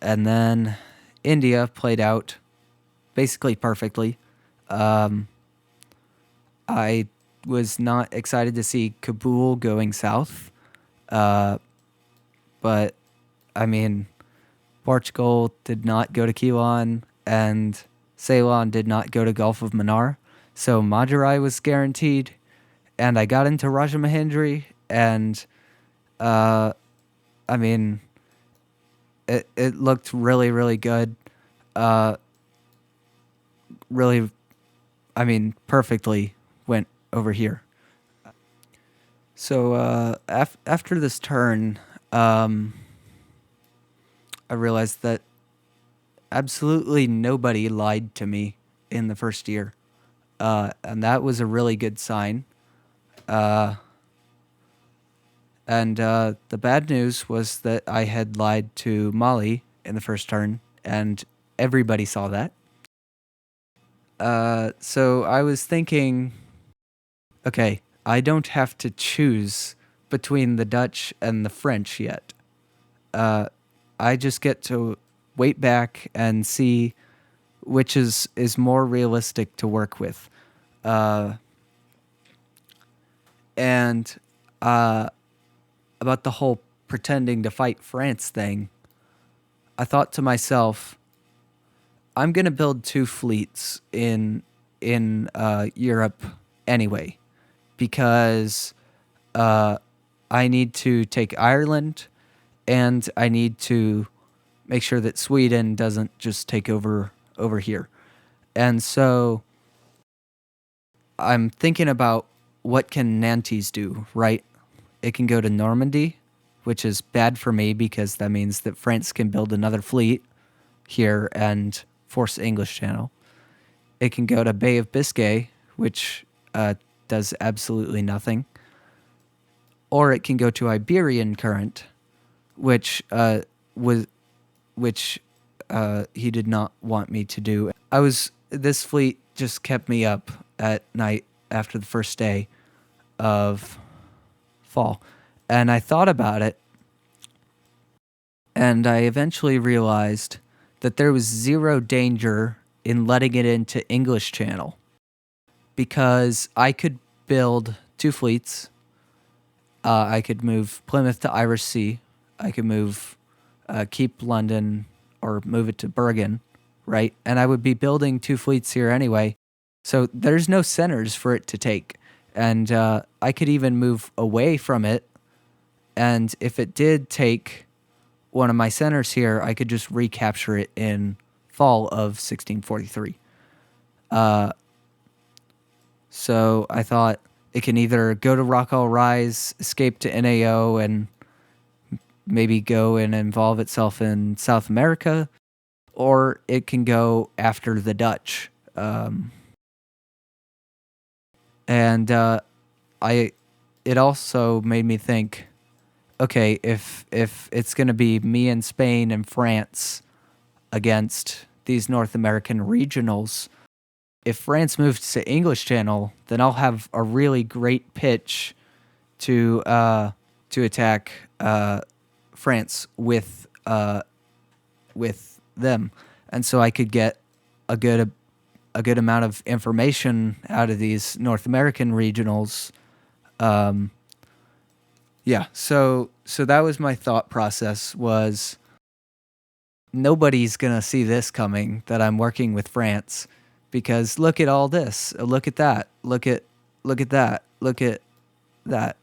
And then India played out basically perfectly. Um, I was not excited to see Kabul going south, uh, but I mean, Portugal did not go to Keelan, and Ceylon did not go to Gulf of Mannar. So Madurai was guaranteed, and I got into Rajahmahendri, and uh, I mean, it looked really, really good. Uh, really, I mean, perfectly went over here. So after this turn, um, I realized that absolutely nobody lied to me in the first year. And that was a really good sign. Uh, and the bad news was that I had lied to Molly in the first turn, and everybody saw that. So I was thinking, okay, I don't have to choose between the Dutch and the French yet. I just get to wait back and see which is more realistic to work with. Uh, and about the whole pretending to fight France thing, I thought to myself, I'm gonna build two fleets in Europe anyway, because I need to take Ireland, and I need to make sure that Sweden doesn't just take over here. And so I'm thinking about what can Nantes do, right? It can go to Normandy, which is bad for me because that means that France can build another fleet here and force English Channel. It can go to Bay of Biscay, which does absolutely nothing. Or it can go to Iberian Current, which was which he did not want me to do. This fleet just kept me up at night after the first day of fall. And I thought about it, and I eventually realized that there was zero danger in letting it into English Channel, because I could build two fleets. I could move Plymouth to Irish Sea. I could keep London or move it to Bergen, right? And I would be building two fleets here anyway. So there's no centers for it to take. And I could even move away from it. And if it did take one of my centers here, I could just recapture it in fall of 1643. So I thought it can either go to Rock All Rise, escape to NAO, and maybe go and involve itself in South America, or it can go after the Dutch. And it also made me think, okay, if it's going to be me and Spain and France against these North American regionals, if France moves to English Channel, then I'll have a really great pitch to attack France with them, and so I could get a good amount of information out of these North American regionals. Yeah, so that was my thought process. Was nobody's gonna see this coming, that I'm working with France, because look at all this, look at that, look at that, look at that,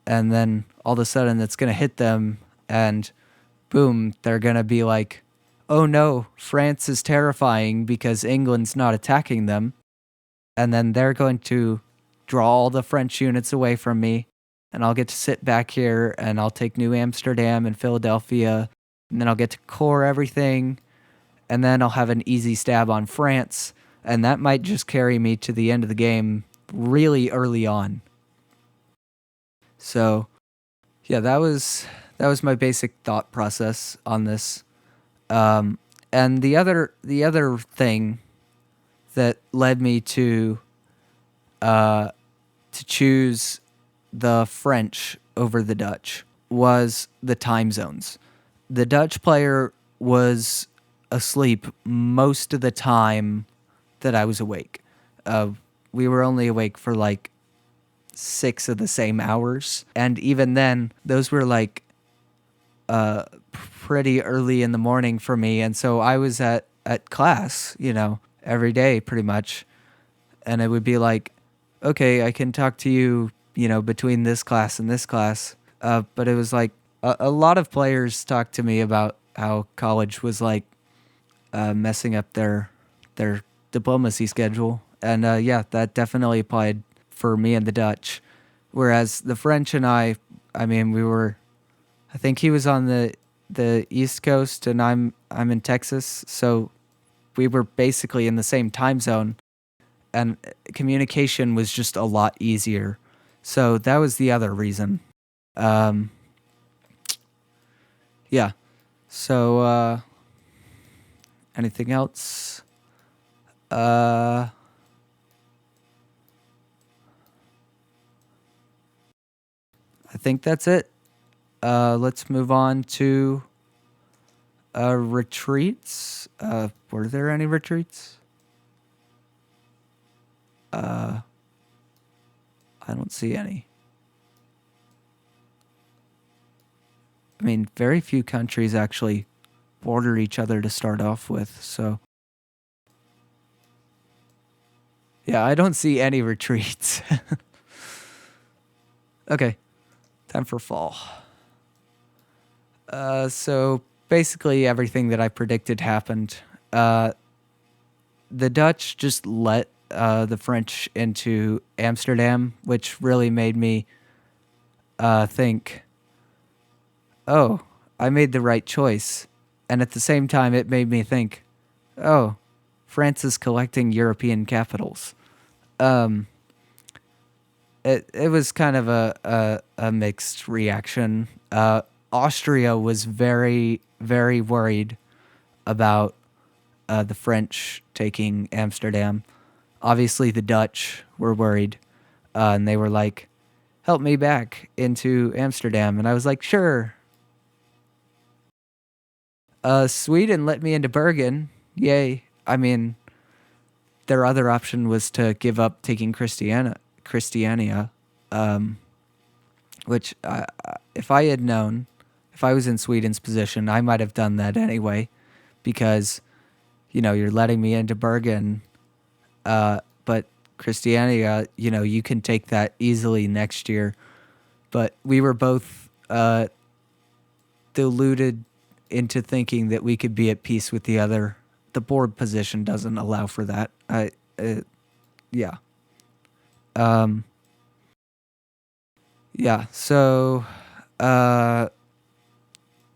and then all of a sudden it's gonna hit them, and boom, they're gonna be like, oh no, France is terrifying because England's not attacking them, and then they're going to draw all the French units away from me, and I'll get to sit back here, and I'll take New Amsterdam and Philadelphia, and then I'll get to core everything, and then I'll have an easy stab on France, and that might just carry me to the end of the game really early on. So, yeah, that was my basic thought process on this. And the other thing that led me to choose the French over the Dutch was the time zones. The Dutch player was asleep most of the time that I was awake. We were only awake for like 6 of the same hours. And even then, those were like pretty early in the morning for me. And so I was at class, every day pretty much. And it would be like, okay, I can talk to you, between this class and this class. But it was like a lot of players talked to me about how college was like messing up their diplomacy schedule. And yeah, that definitely applied for me and the Dutch. Whereas the French and I mean, I think he was on the East Coast and I'm in Texas. So we were basically in the same time zone and communication was just a lot easier. So that was the other reason. Um, yeah. So, anything else? I think that's it. Let's move on to retreats. Were there any retreats? I don't see any. I mean, very few countries actually border each other to start off with, so. Yeah, I don't see any retreats. Okay, time for fall. So basically everything that I predicted happened. The Dutch just let the French into Amsterdam, which really made me think, oh, I made the right choice. And at the same time, it made me think, oh, France is collecting European capitals. It was kind of a mixed reaction. Austria was very, very worried about the French taking Amsterdam. Obviously, the Dutch were worried, and they were like, help me back into Amsterdam. And I was like, sure. Sweden let me into Bergen. Yay. I mean, their other option was to give up taking Christiania, which if I had known, if I was in Sweden's position, I might have done that anyway, because, you're letting me into Bergen, but Christiania, you can take that easily next year. But we were both deluded into thinking that we could be at peace with the other. The board position doesn't allow for that. Yeah. Yeah, so the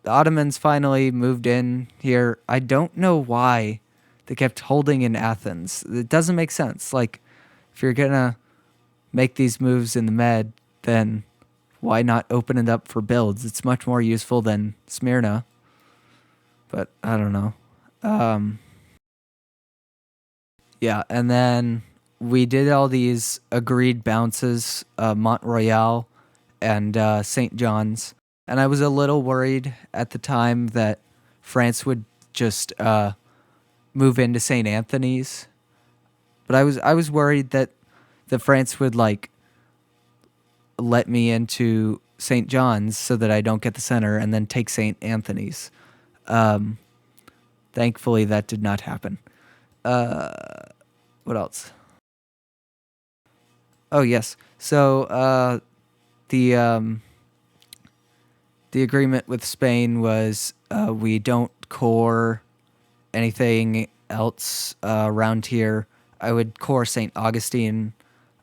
Ottomans finally moved in here. I don't know why they kept holding in Athens. It doesn't make sense. Like, if you're gonna make these moves in the Med, then why not open it up for builds? It's much more useful than Smyrna. But I don't know. Yeah, and then we did all these agreed bounces, Mont Royal and St. John's. And I was a little worried at the time that France would just move into St. Anthony's. But I was worried that the France would like let me into St. John's so that I don't get the center and then take St. Anthony's. Thankfully, that did not happen. What else? Oh, yes. So the agreement with Spain was we don't core anything else around here. I would core St. Augustine,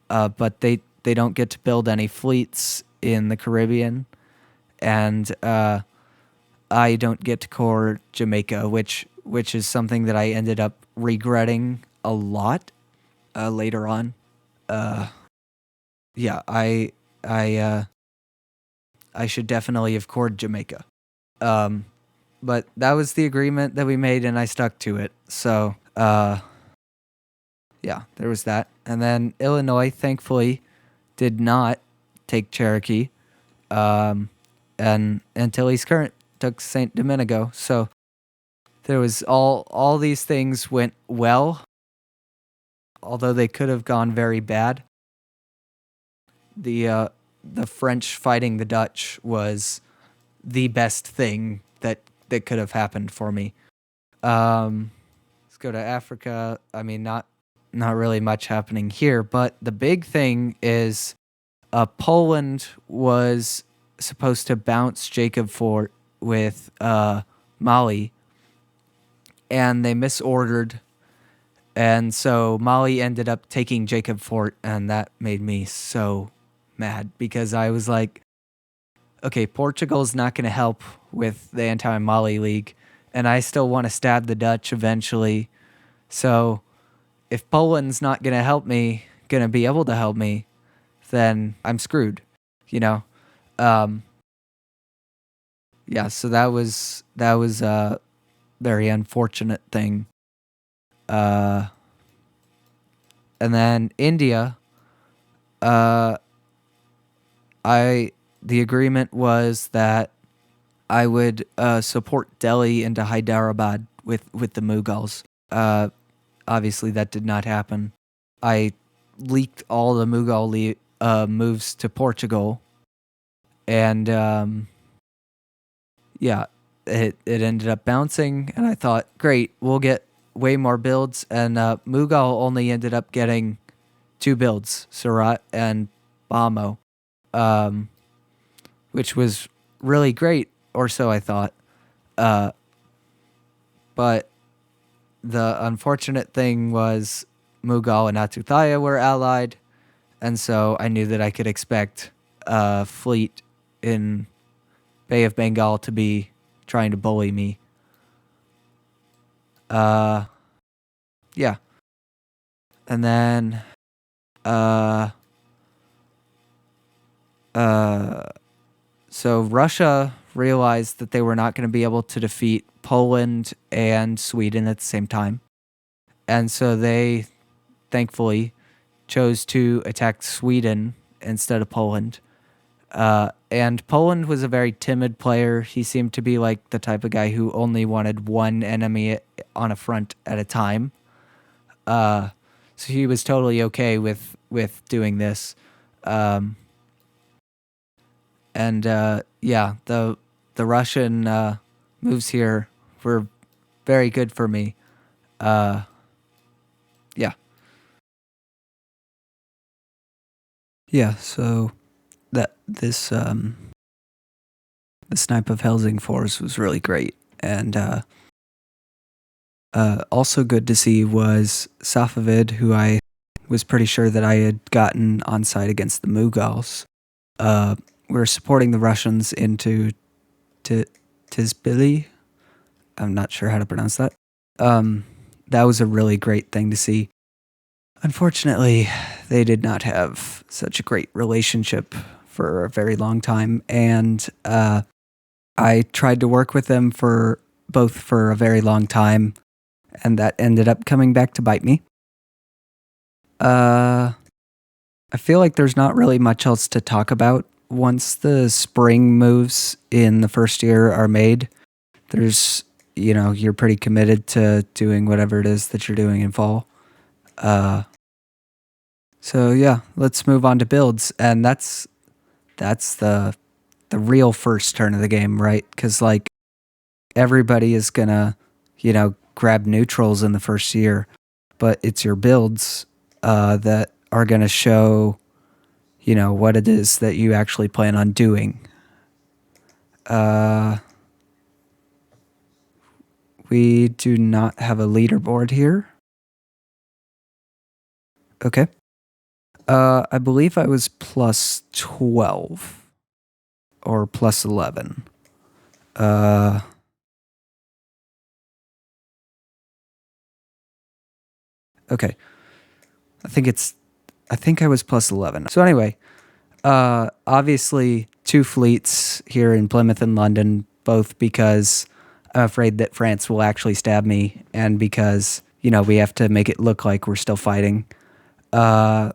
but they don't get to build any fleets in the Caribbean, and I don't get to core Jamaica, which is something that I ended up regretting a lot later on. Yeah, I should definitely have cored Jamaica. But that was the agreement that we made, and I stuck to it. So, yeah, there was that. And then Illinois, thankfully, did not take Cherokee, and Antilles Current took Saint Domingo. So there was all these things went well, although they could have gone very bad. The French fighting the Dutch was the best thing that could have happened for me. Let's go to Africa. I mean, not really much happening here, but the big thing is Poland was supposed to bounce Jacob Fort with Mali, and they misordered, and so Mali ended up taking Jacob Fort, and that made me so mad because I was like, okay, Portugal's not going to help with the anti-Mali League, and I still want to stab the Dutch eventually. So if Poland's not going to be able to help me, then I'm screwed, you know? Yeah, so that was a very unfortunate thing. And then India, the agreement was that I would support Delhi into Hyderabad with the Mughals. Obviously, that did not happen. I leaked all the Mughal moves to Portugal, and yeah, it ended up bouncing. And I thought, great, we'll get way more builds. And Mughal only ended up getting 2 builds, Surat and Bamo, which was really great, or so I thought. But the unfortunate thing was Mughal and Attuthaya were allied, and so I knew that I could expect a fleet in Bay of Bengal to be trying to bully me. Yeah. And then so Russia realized that they were not going to be able to defeat Poland and Sweden at the same time. And so they, thankfully, chose to attack Sweden instead of Poland. And Poland was a very timid player. He seemed to be like the type of guy who only wanted one enemy on a front at a time. So he was totally okay with doing this. And yeah, the Russian moves here were very good for me. Yeah. Yeah, so this snipe of Helsingfors was really great. And also good to see was Safavid, who I was pretty sure that I had gotten on side against the Mughals. We're supporting the Russians into Tizbili. I'm not sure how to pronounce that. That was a really great thing to see. Unfortunately, they did not have such a great relationship for a very long time, and I tried to work with them for a very long time, and that ended up coming back to bite me. I feel like there's not really much else to talk about. Once the spring moves in the first year are made, there's, you're pretty committed to doing whatever it is that you're doing in fall. So yeah, let's move on to builds, and that's the real first turn of the game, right? Because like everybody is gonna, grab neutrals in the first year, but it's your builds that are gonna show, what it is that you actually plan on doing. We do not have a leaderboard here. Okay. I believe I was plus 12 or plus 11. Okay. I think I was plus 11. So anyway, obviously 2 fleets here in Plymouth and London, both because I'm afraid that France will actually stab me, and because, we have to make it look like we're still fighting. Yeah,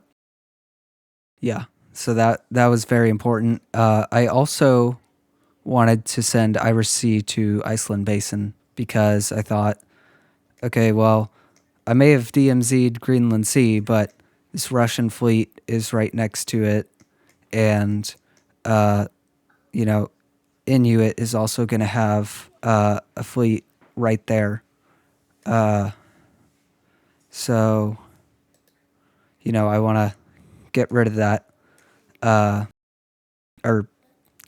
So that was very important. I also wanted to send Irish Sea to Iceland Basin because I thought, okay, well, I may have DMZ'd Greenland Sea, but this Russian fleet is right next to it, and uh, you know, Inuit is also going to have a fleet right there. So, I want to get rid of that, or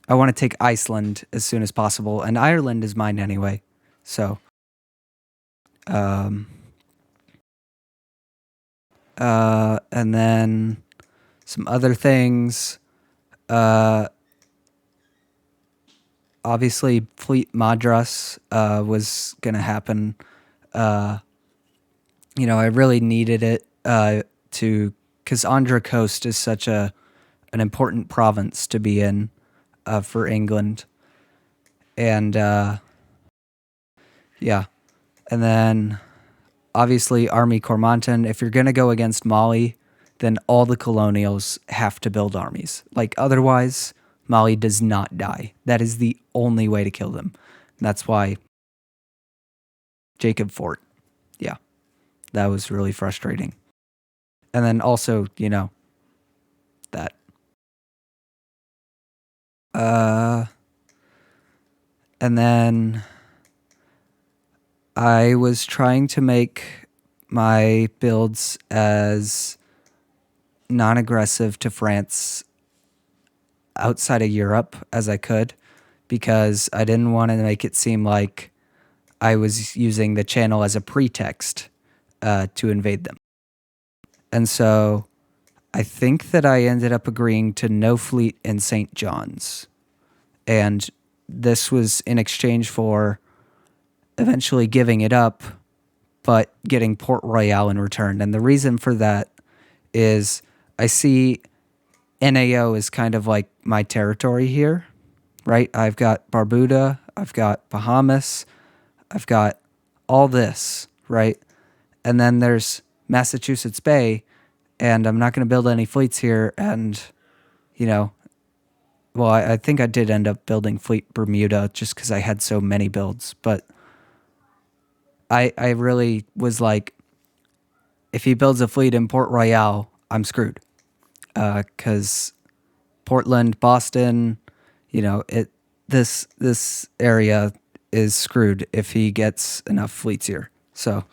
I want to take Iceland as soon as possible, and Ireland is mine anyway. So, um, and then some other things. Uh, Obviously, Fleet Madras was going to happen. Uh, I really needed it because Andhra Coast is such an important province to be in for England, and yeah, and then obviously Army Cormonton. If you're gonna go against Mali, then all the colonials have to build armies. Like otherwise, Mali does not die. That is the only way to kill them. That's why Jacob Fort. Yeah, that was really frustrating. And then also, that. Uh, and then I was trying to make my builds as non-aggressive to France outside of Europe as I could because I didn't want to make it seem like I was using the channel as a pretext to invade them. And so I think that I ended up agreeing to no fleet in St. John's. And this was in exchange for eventually giving it up, but getting Port Royal in return. And the reason for that is I see NAO is kind of like my territory here, right? I've got Barbuda, I've got Bahamas, I've got all this, right? And then there's Massachusetts Bay, and I'm not going to build any fleets here. And, well, I think I did end up building Fleet Bermuda just because I had so many builds. But I really was like, if he builds a fleet in Port Royal, I'm screwed. Because Portland, Boston, this area is screwed if he gets enough fleets here. So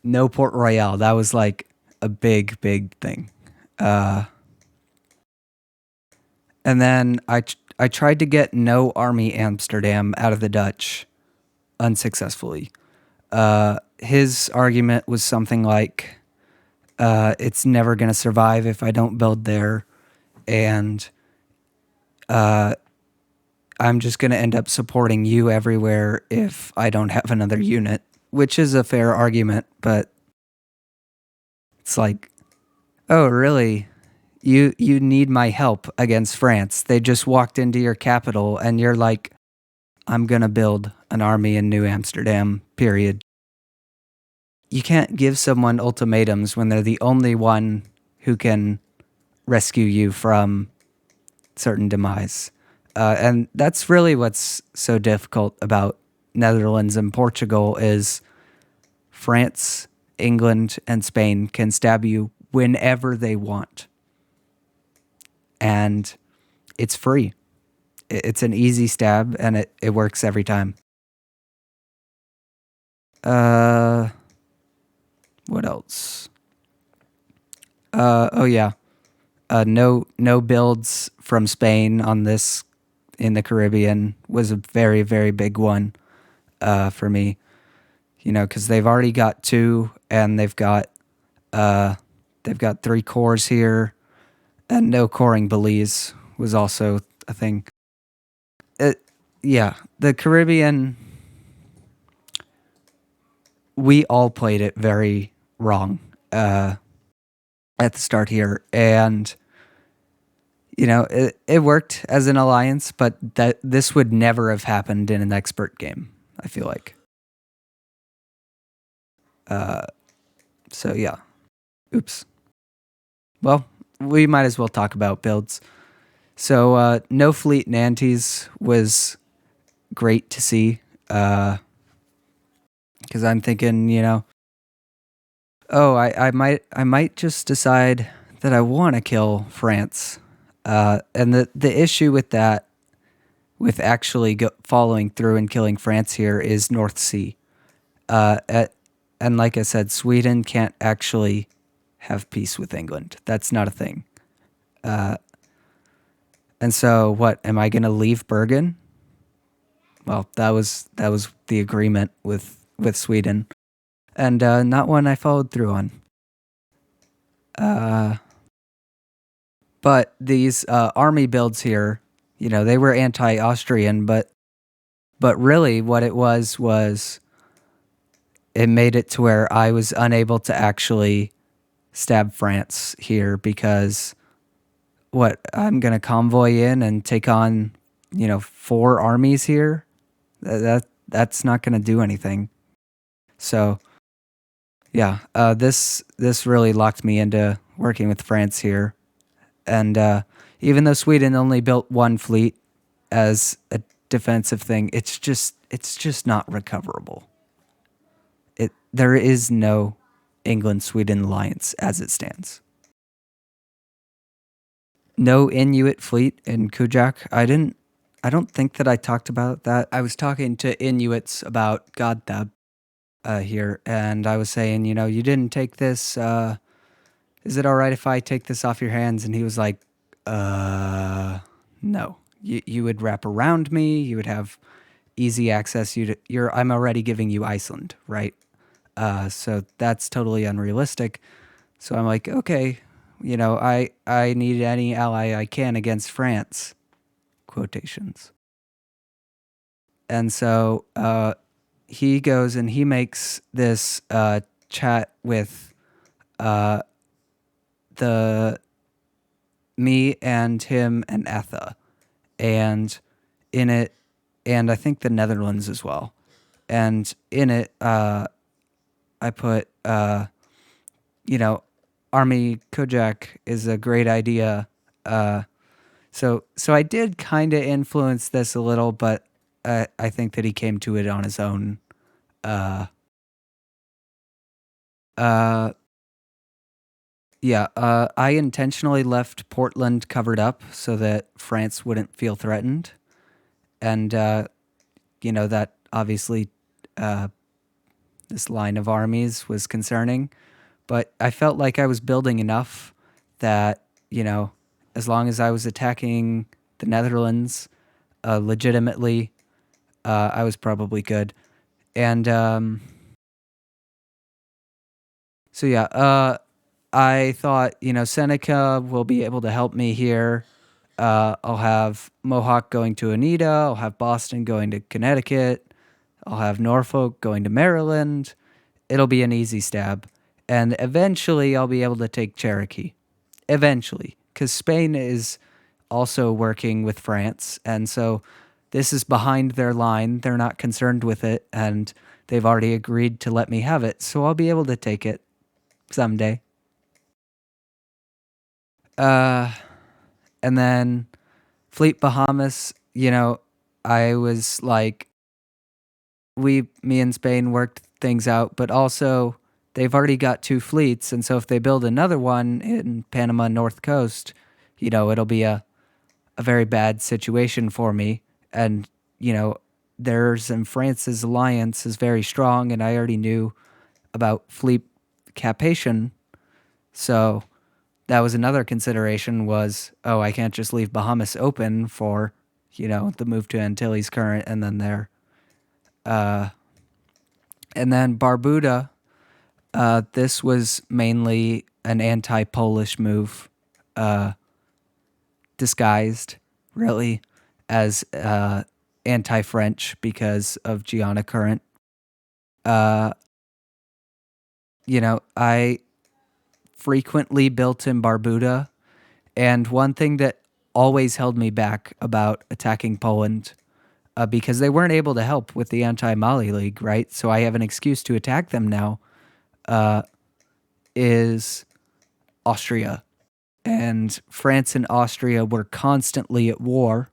no Port Royal. That was like a big, big thing. And then I tried to get no Army Amsterdam out of the Dutch unsuccessfully. His argument was something like, it's never going to survive if I don't build there. And I'm just going to end up supporting you everywhere if I don't have another unit, which is a fair argument, but it's like, oh, really? You need my help against France. They just walked into your capital and you're like, I'm going to build an army in New Amsterdam, period. You can't give someone ultimatums when they're the only one who can rescue you from certain demise. And that's really what's so difficult about Netherlands and Portugal is France, England, and Spain can stab you whenever they want. And it's free. It's an easy stab, and it works every time. What else? Oh yeah. No builds from Spain on this in the Caribbean was a very, very big one for me. Because they've already got two, and they've got 3 cores here, and no coring Belize was also a thing. Yeah, the Caribbean, we all played it very wrong at the start here, and it worked as an alliance, but that this would never have happened in an expert game, I feel like. So yeah. Oops. Well, we might as well talk about builds. So no fleet in Antes was great to see. Because I'm thinking, oh, I might just decide that I want to kill France. And the issue with that, with actually following through and killing France here, is North Sea. And like I said, Sweden can't actually have peace with England. That's not a thing. And so, what am I going to leave Bergen? Well, that was the agreement with Sweden, and not one I followed through on. But these army builds here, they were anti-Austrian, but really, what it was it made it to where I was unable to actually stab France here because I'm going to convoy in and take on, 4 armies here. That's not going to do anything. So, yeah, this really locked me into working with France here. And even though Sweden only built 1 fleet as a defensive thing, it's just not recoverable. There is no England-Sweden alliance as it stands. No Inuit fleet in Kujak. I don't think that I talked about that. I was talking to Inuits about Godthab here, and I was saying, you didn't take this. Is it all right if I take this off your hands? And he was like, no. You would wrap around me. You would have easy access. I'm already giving you Iceland, right? So that's totally unrealistic. So I'm like, okay, I need any ally I can against France, quotations. And so he goes and he makes this chat with me and him and Etha, and in it, and I think the Netherlands as well. And in it, I put, Army Kojak is a great idea. So I did kind of influence this a little, but I think that he came to it on his own. I intentionally left Portland covered up so that France wouldn't feel threatened. And, that obviously this line of armies was concerning. But I felt like I was building enough that, as long as I was attacking the Netherlands legitimately, I was probably good. And so, yeah, I thought, Seneca will be able to help me here. I'll have Mohawk going to Oneida. I'll have Boston going to Connecticut. I'll have Norfolk going to Maryland. It'll be an easy stab. And eventually I'll be able to take Cherokee. Eventually. Because Spain is also working with France. And so this is behind their line. They're not concerned with it. And they've already agreed to let me have it. So I'll be able to take it someday. And then Fleet Bahamas, I was like, me and Spain worked things out, but also they've already got 2 fleets. And so if they build another one in Panama North Coast, it'll be a very bad situation for me. And, theirs and France's alliance is very strong. And I already knew about fleet capation. So that was another consideration was, I can't just leave Bahamas open for, the move to Antilles Current and then there. And then Barbuda, this was mainly an anti-Polish move, disguised, really, as anti-French because of Guiana Current. I frequently built in Barbuda, and one thing that always held me back about attacking Poland, because they weren't able to help with the anti-Mali League, right? So I have an excuse to attack them now, is Austria. and France and Austria were constantly at war,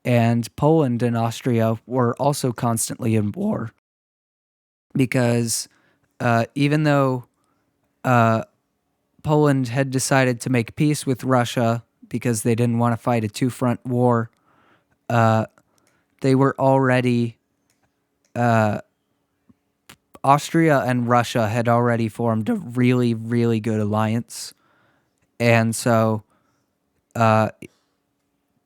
and Poland and Austria were also constantly in war because even though Poland had decided to make peace with Russia because they didn't want to fight a two-front war, they were already Austria and Russia had already formed a really, really good alliance. And so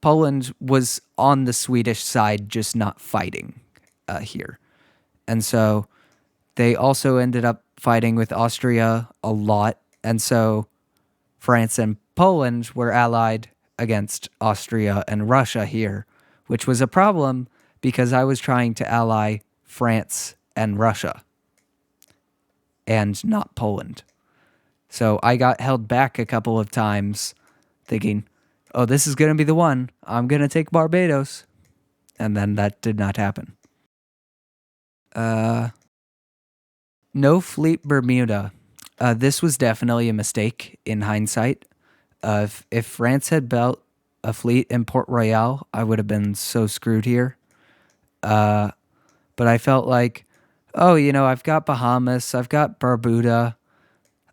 Poland was on the Swedish side, just not fighting here. And so they also ended up fighting with Austria a lot. And so France and Poland were allied against Austria and Russia here, which was a problem because I was trying to ally France and Russia and not Poland. So I got held back a couple of times thinking, oh, this is going to be the one. I'm going to take Barbados. And then that did not happen. No Fleet Bermuda. This was definitely a mistake in hindsight. If France had built a fleet in Port Royal, I would have been so screwed here. But I felt like, oh, I've got Bahamas, I've got Barbuda,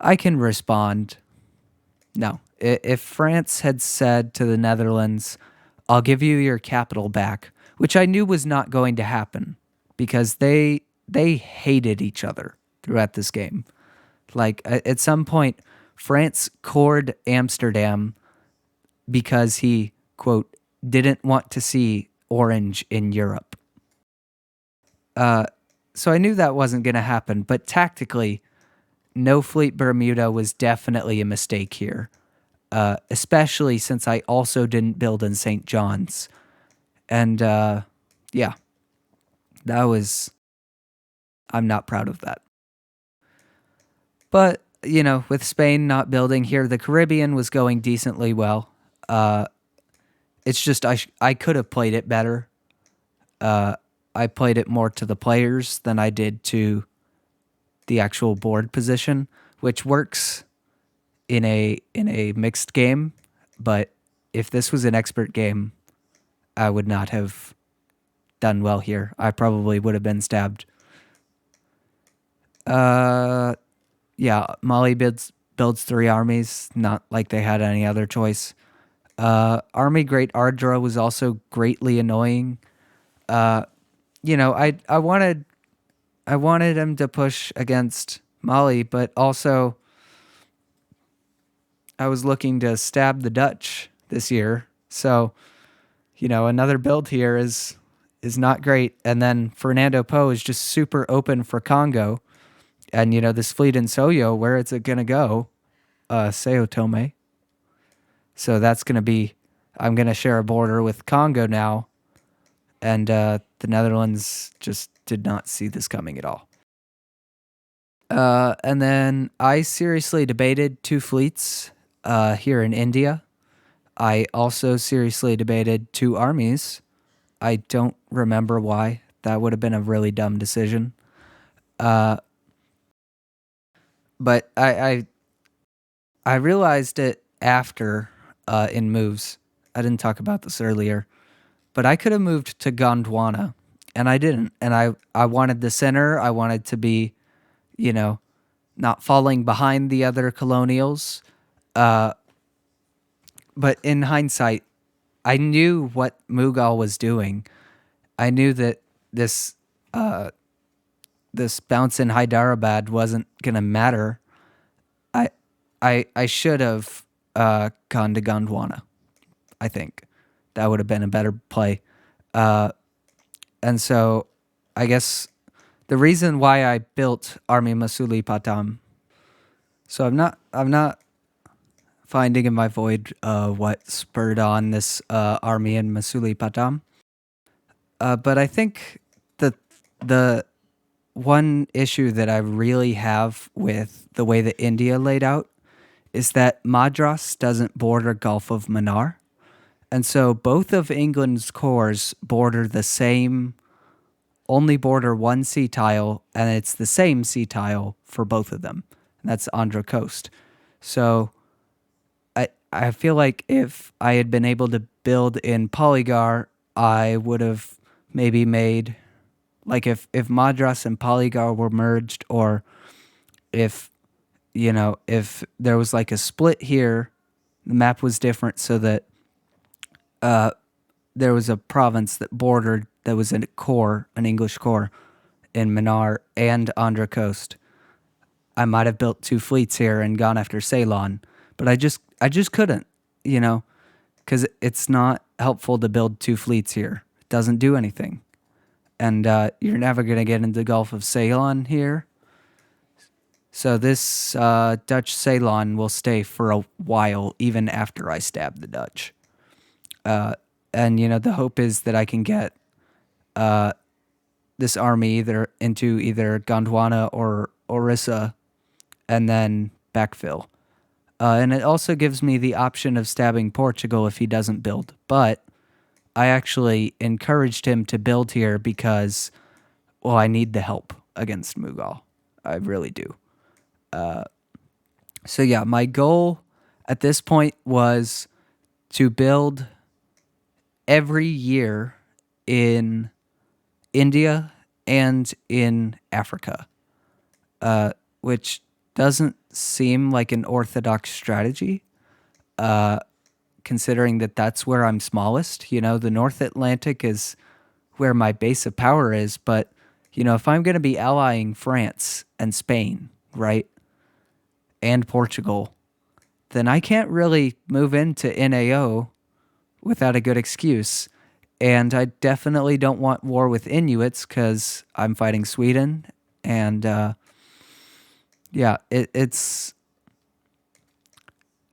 I can respond. No. If France had said to the Netherlands, I'll give you your capital back, which I knew was not going to happen because they hated each other throughout this game. Like at some point, France cored Amsterdam because he, quote, didn't want to see orange in Europe. So I knew that wasn't going to happen, but tactically, no Fleet Bermuda was definitely a mistake here, especially since I also didn't build in St. John's. And yeah, I'm not proud of that. But, with Spain not building here, the Caribbean was going decently well. It's just I could have played it better. I played it more to the players than I did to the actual board position, which works in a mixed game. But if this was an expert game, I would not have done well here. I probably would have been stabbed. Yeah, Mali builds 3 armies, not like they had any other choice. Army Great Ardra was also greatly annoying. I wanted him to push against Mali, but also I was looking to stab the Dutch this year. So, another build here is not great. And then Fernando Po is just super open for Congo. And, this fleet in Soyo, where it's going to go? Sao Tome. So that's going to be, I'm going to share a border with Congo now. And the Netherlands just did not see this coming at all. And then I seriously debated 2 fleets here in India. I also seriously debated 2 armies. I don't remember why. That would have been a really dumb decision. But I realized it after in moves. I didn't talk about this earlier. But I could have moved to Gondwana, and I didn't. And I wanted the center. I wanted to be, not falling behind the other colonials. But in hindsight, I knew what Mughal was doing. I knew that this bounce in Hyderabad wasn't gonna matter. I should have gone to Gondwana. I think that would have been a better play. And so I guess the reason why I built Army Masuli Patam. So I'm not finding in my void what spurred on this army in Masuli Patam. But I think the one issue that I really have with the way that India laid out is that Madras doesn't border Gulf of Mannar. And so both of England's corps border the same, only border one sea tile, and it's the same sea tile for both of them. And that's Andhra Coast. So I feel like if I had been able to build in Polygar, I would have maybe made, like, if Madras and Polygar were merged, or if, if there was like a split here, the map was different so that there was a province that bordered, that was a core, an English core in Manar and Andhra Coast. I might have built two fleets here and gone after Ceylon, but I just couldn't, because it's not helpful to build two fleets here. It doesn't do anything, and you're never gonna get into the Gulf of Ceylon here. So this Dutch Ceylon will stay for a while, even after I stab the Dutch. And the hope is that I can get this army into either Gondwana or Orissa, and then backfill. And it also gives me the option of stabbing Portugal if he doesn't build. But I actually encouraged him to build here because, well, I need the help against Mughal. I really do. So yeah, my goal at this point was to build every year in India and in Africa, which doesn't seem like an orthodox strategy, considering that that's where I'm smallest. The North Atlantic is where my base of power is, but, if I'm going to be allying France and Spain, right, and Portugal, then I can't really move into NAO without a good excuse. And I definitely don't want war with Inuits because I'm fighting Sweden. And yeah, it's...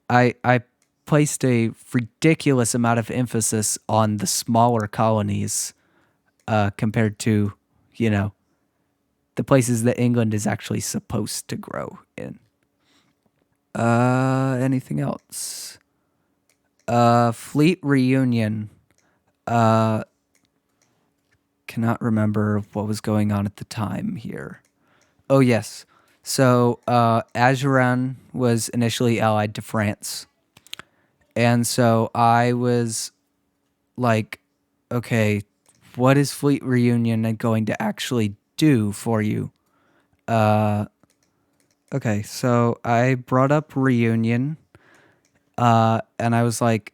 I placed a ridiculous amount of emphasis on the smaller colonies compared to, the places that England is actually supposed to grow in. Anything else? Fleet reunion. Cannot remember what was going on at the time here. Oh, yes. So, Ajuran was initially allied to France. And so I was like, okay, what is Fleet Reunion going to actually do for you? Okay, so I brought up Reunion, and I was like,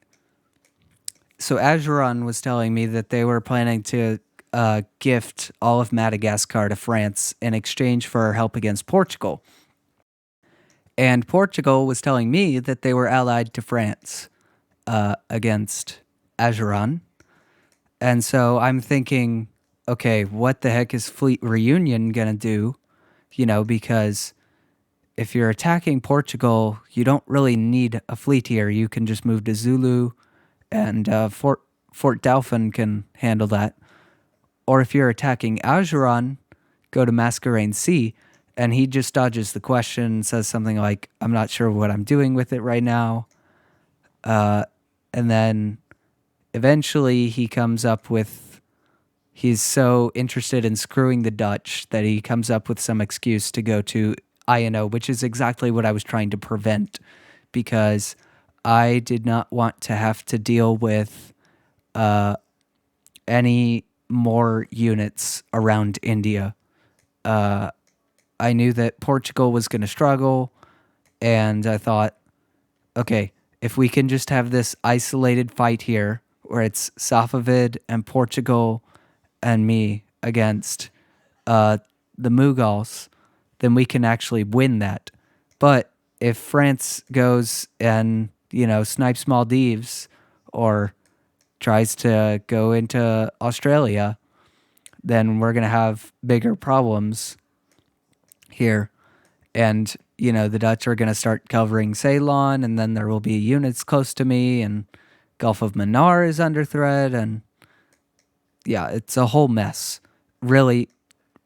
so Ajuran was telling me that they were planning to gift all of Madagascar to France in exchange for help against Portugal. And Portugal was telling me that they were allied to France against Ajuran. And so I'm thinking, okay, what the heck is Fleet Reunion going to do? Because if you're attacking Portugal, you don't really need a fleet here. You can just move to Zulu, and Fort Dauphin can handle that. Or if you're attacking Ajuran, go to Mascarene Sea, and he just dodges the question, says something like, I'm not sure what I'm doing with it right now. And then eventually he comes up with, he's so interested in screwing the Dutch that he comes up with some excuse to go to INO, which is exactly what I was trying to prevent, because I did not want to have to deal with any more units around India. I knew that Portugal was going to struggle, and I thought, okay, if we can just have this isolated fight here, where it's Safavid and Portugal and me against the Mughals, then we can actually win that. But if France goes and, snipes Maldives or tries to go into Australia, then we're going to have bigger problems here. And, the Dutch are going to start covering Ceylon, and then there will be units close to me, and Gulf of Mannar is under threat, and yeah, it's a whole mess. Really,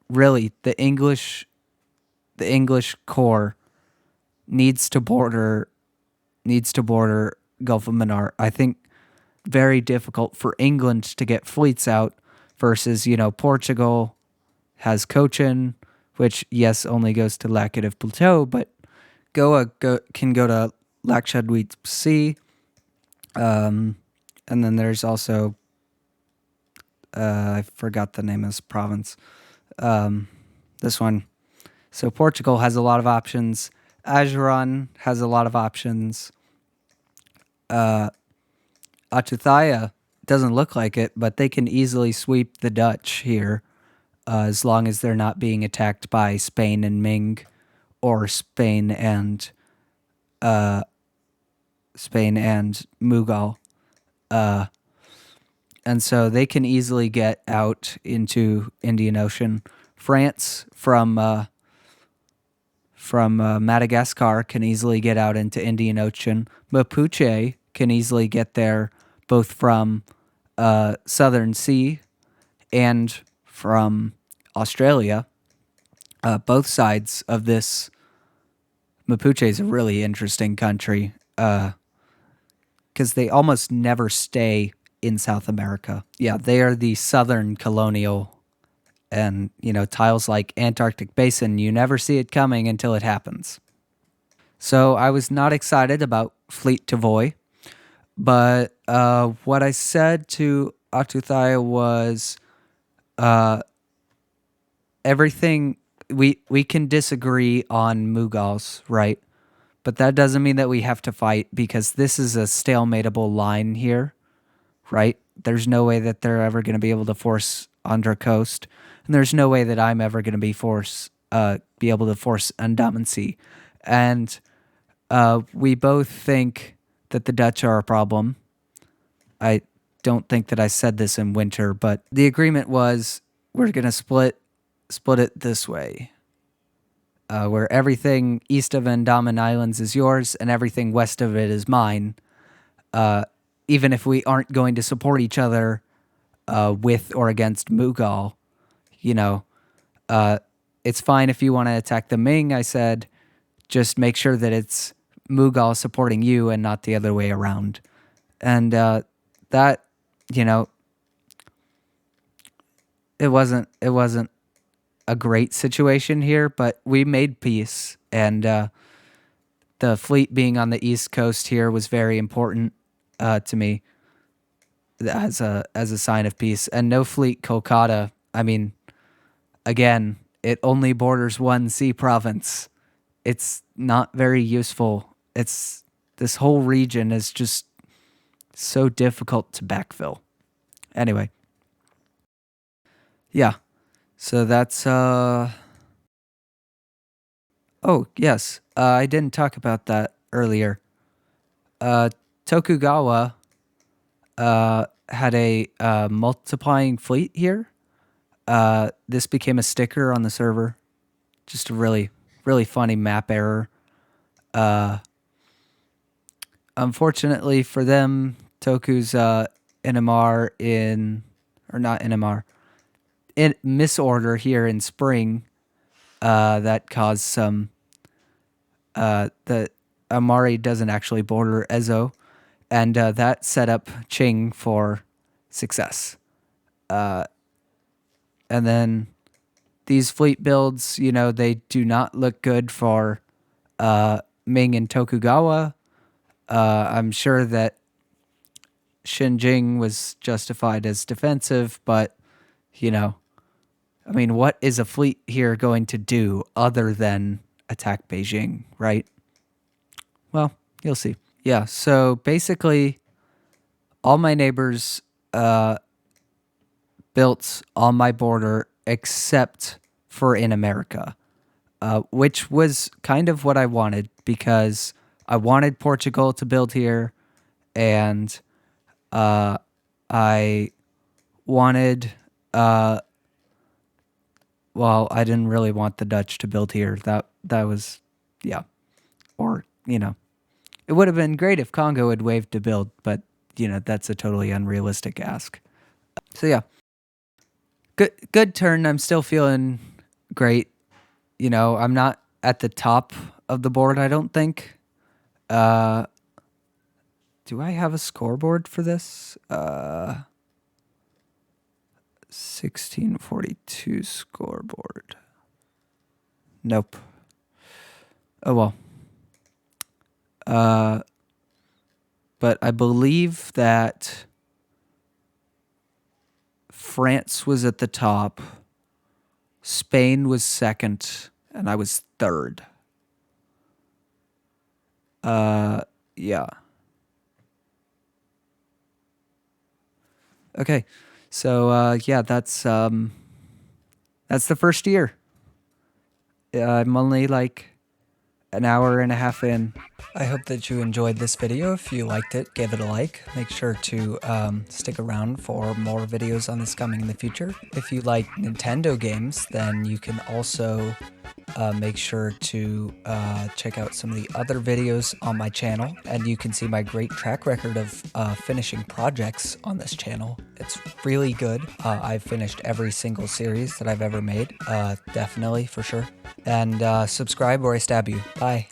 really, the English core needs to border Gulf of Mannar. I think very difficult for England to get fleets out versus, Portugal has Cochin, which, yes, only goes to Laccadive Plateau, but Goa can go to Lakshadweep Sea, And then there's also I forgot the name of this province. This one. So Portugal has a lot of options. Ajuran has a lot of options. Atuthaia doesn't look like it, but they can easily sweep the Dutch here, as long as they're not being attacked by Spain and Ming, or Spain and Mughal. And so they can easily get out into Indian Ocean. France from Madagascar can easily get out into Indian Ocean. Mapuche can easily get there both from Southern Sea and from Australia. Both sides of this. Mapuche is a really interesting country because they almost never stay in South America. Yeah, they are the southern colonial, and tiles like Antarctic Basin, you never see it coming until it happens. So I was not excited about Fleet Tavoy, but what I said to Atuthaya was everything. We can disagree on Mughals, right? But that doesn't mean that we have to fight, because this is a stalemateable line here, right? There's no way that they're ever going to be able to force Andhra Coast, and there's no way that I'm ever going to be able to force Andaman, and we both think that the Dutch are a problem. I don't think that I said this in winter, but the agreement was we're going to split it this way, where everything east of Andaman Islands is yours and everything west of it is mine. Even if we aren't going to support each other with or against Mughal, you know, it's fine if you want to attack the Ming, I said. Just make sure that it's Mughal supporting you and not the other way around. And that, you know, it wasn't a great situation here, but we made peace. And the fleet being on the East Coast here was very important to me as a sign of peace. And no fleet Kolkata. I mean, again, it only borders one sea province. It's not very useful. This whole region is just so difficult to backfill. Anyway, yeah. So that's oh, yes. I didn't talk about that earlier. Tokugawa had a multiplying fleet here. This became a sticker on the server. Just a really, really funny map error. Unfortunately for them, Toku's NMR or not NMR, in misorder here in spring, that caused some, the Amari doesn't actually border Ezo, and that set up Qing for success. And then these fleet builds, they do not look good for Ming and Tokugawa. I'm sure that Xinjiang was justified as defensive, but, I mean, what is a fleet here going to do other than attack Beijing, right? Well, you'll see. Yeah, so basically, all my neighbors built on my border except for in America, which was kind of what I wanted, because I wanted Portugal to build here, and I wanted, well, I didn't really want the Dutch to build here. That was, yeah. Or, it would have been great if Congo had waved to build, but, that's a totally unrealistic ask. So, yeah. Good turn. I'm still feeling great. I'm not at the top of the board, I don't think. Do I have a scoreboard for this? 1642 scoreboard. Nope. Oh well. but I believe that France was at the top, Spain was second, and I was third. Yeah. Okay. So yeah, that's the first year. I'm only like an hour and a half in. I hope that you enjoyed this video. If you liked it, give it a like. Make sure to stick around for more videos on this coming in the future. If you like Nintendo games, then you can also make sure to check out some of the other videos on my channel, and you can see my great track record of finishing projects on this channel. It's really good. I've finished every single series that I've ever made, definitely, for sure. And subscribe or I stab you. Bye.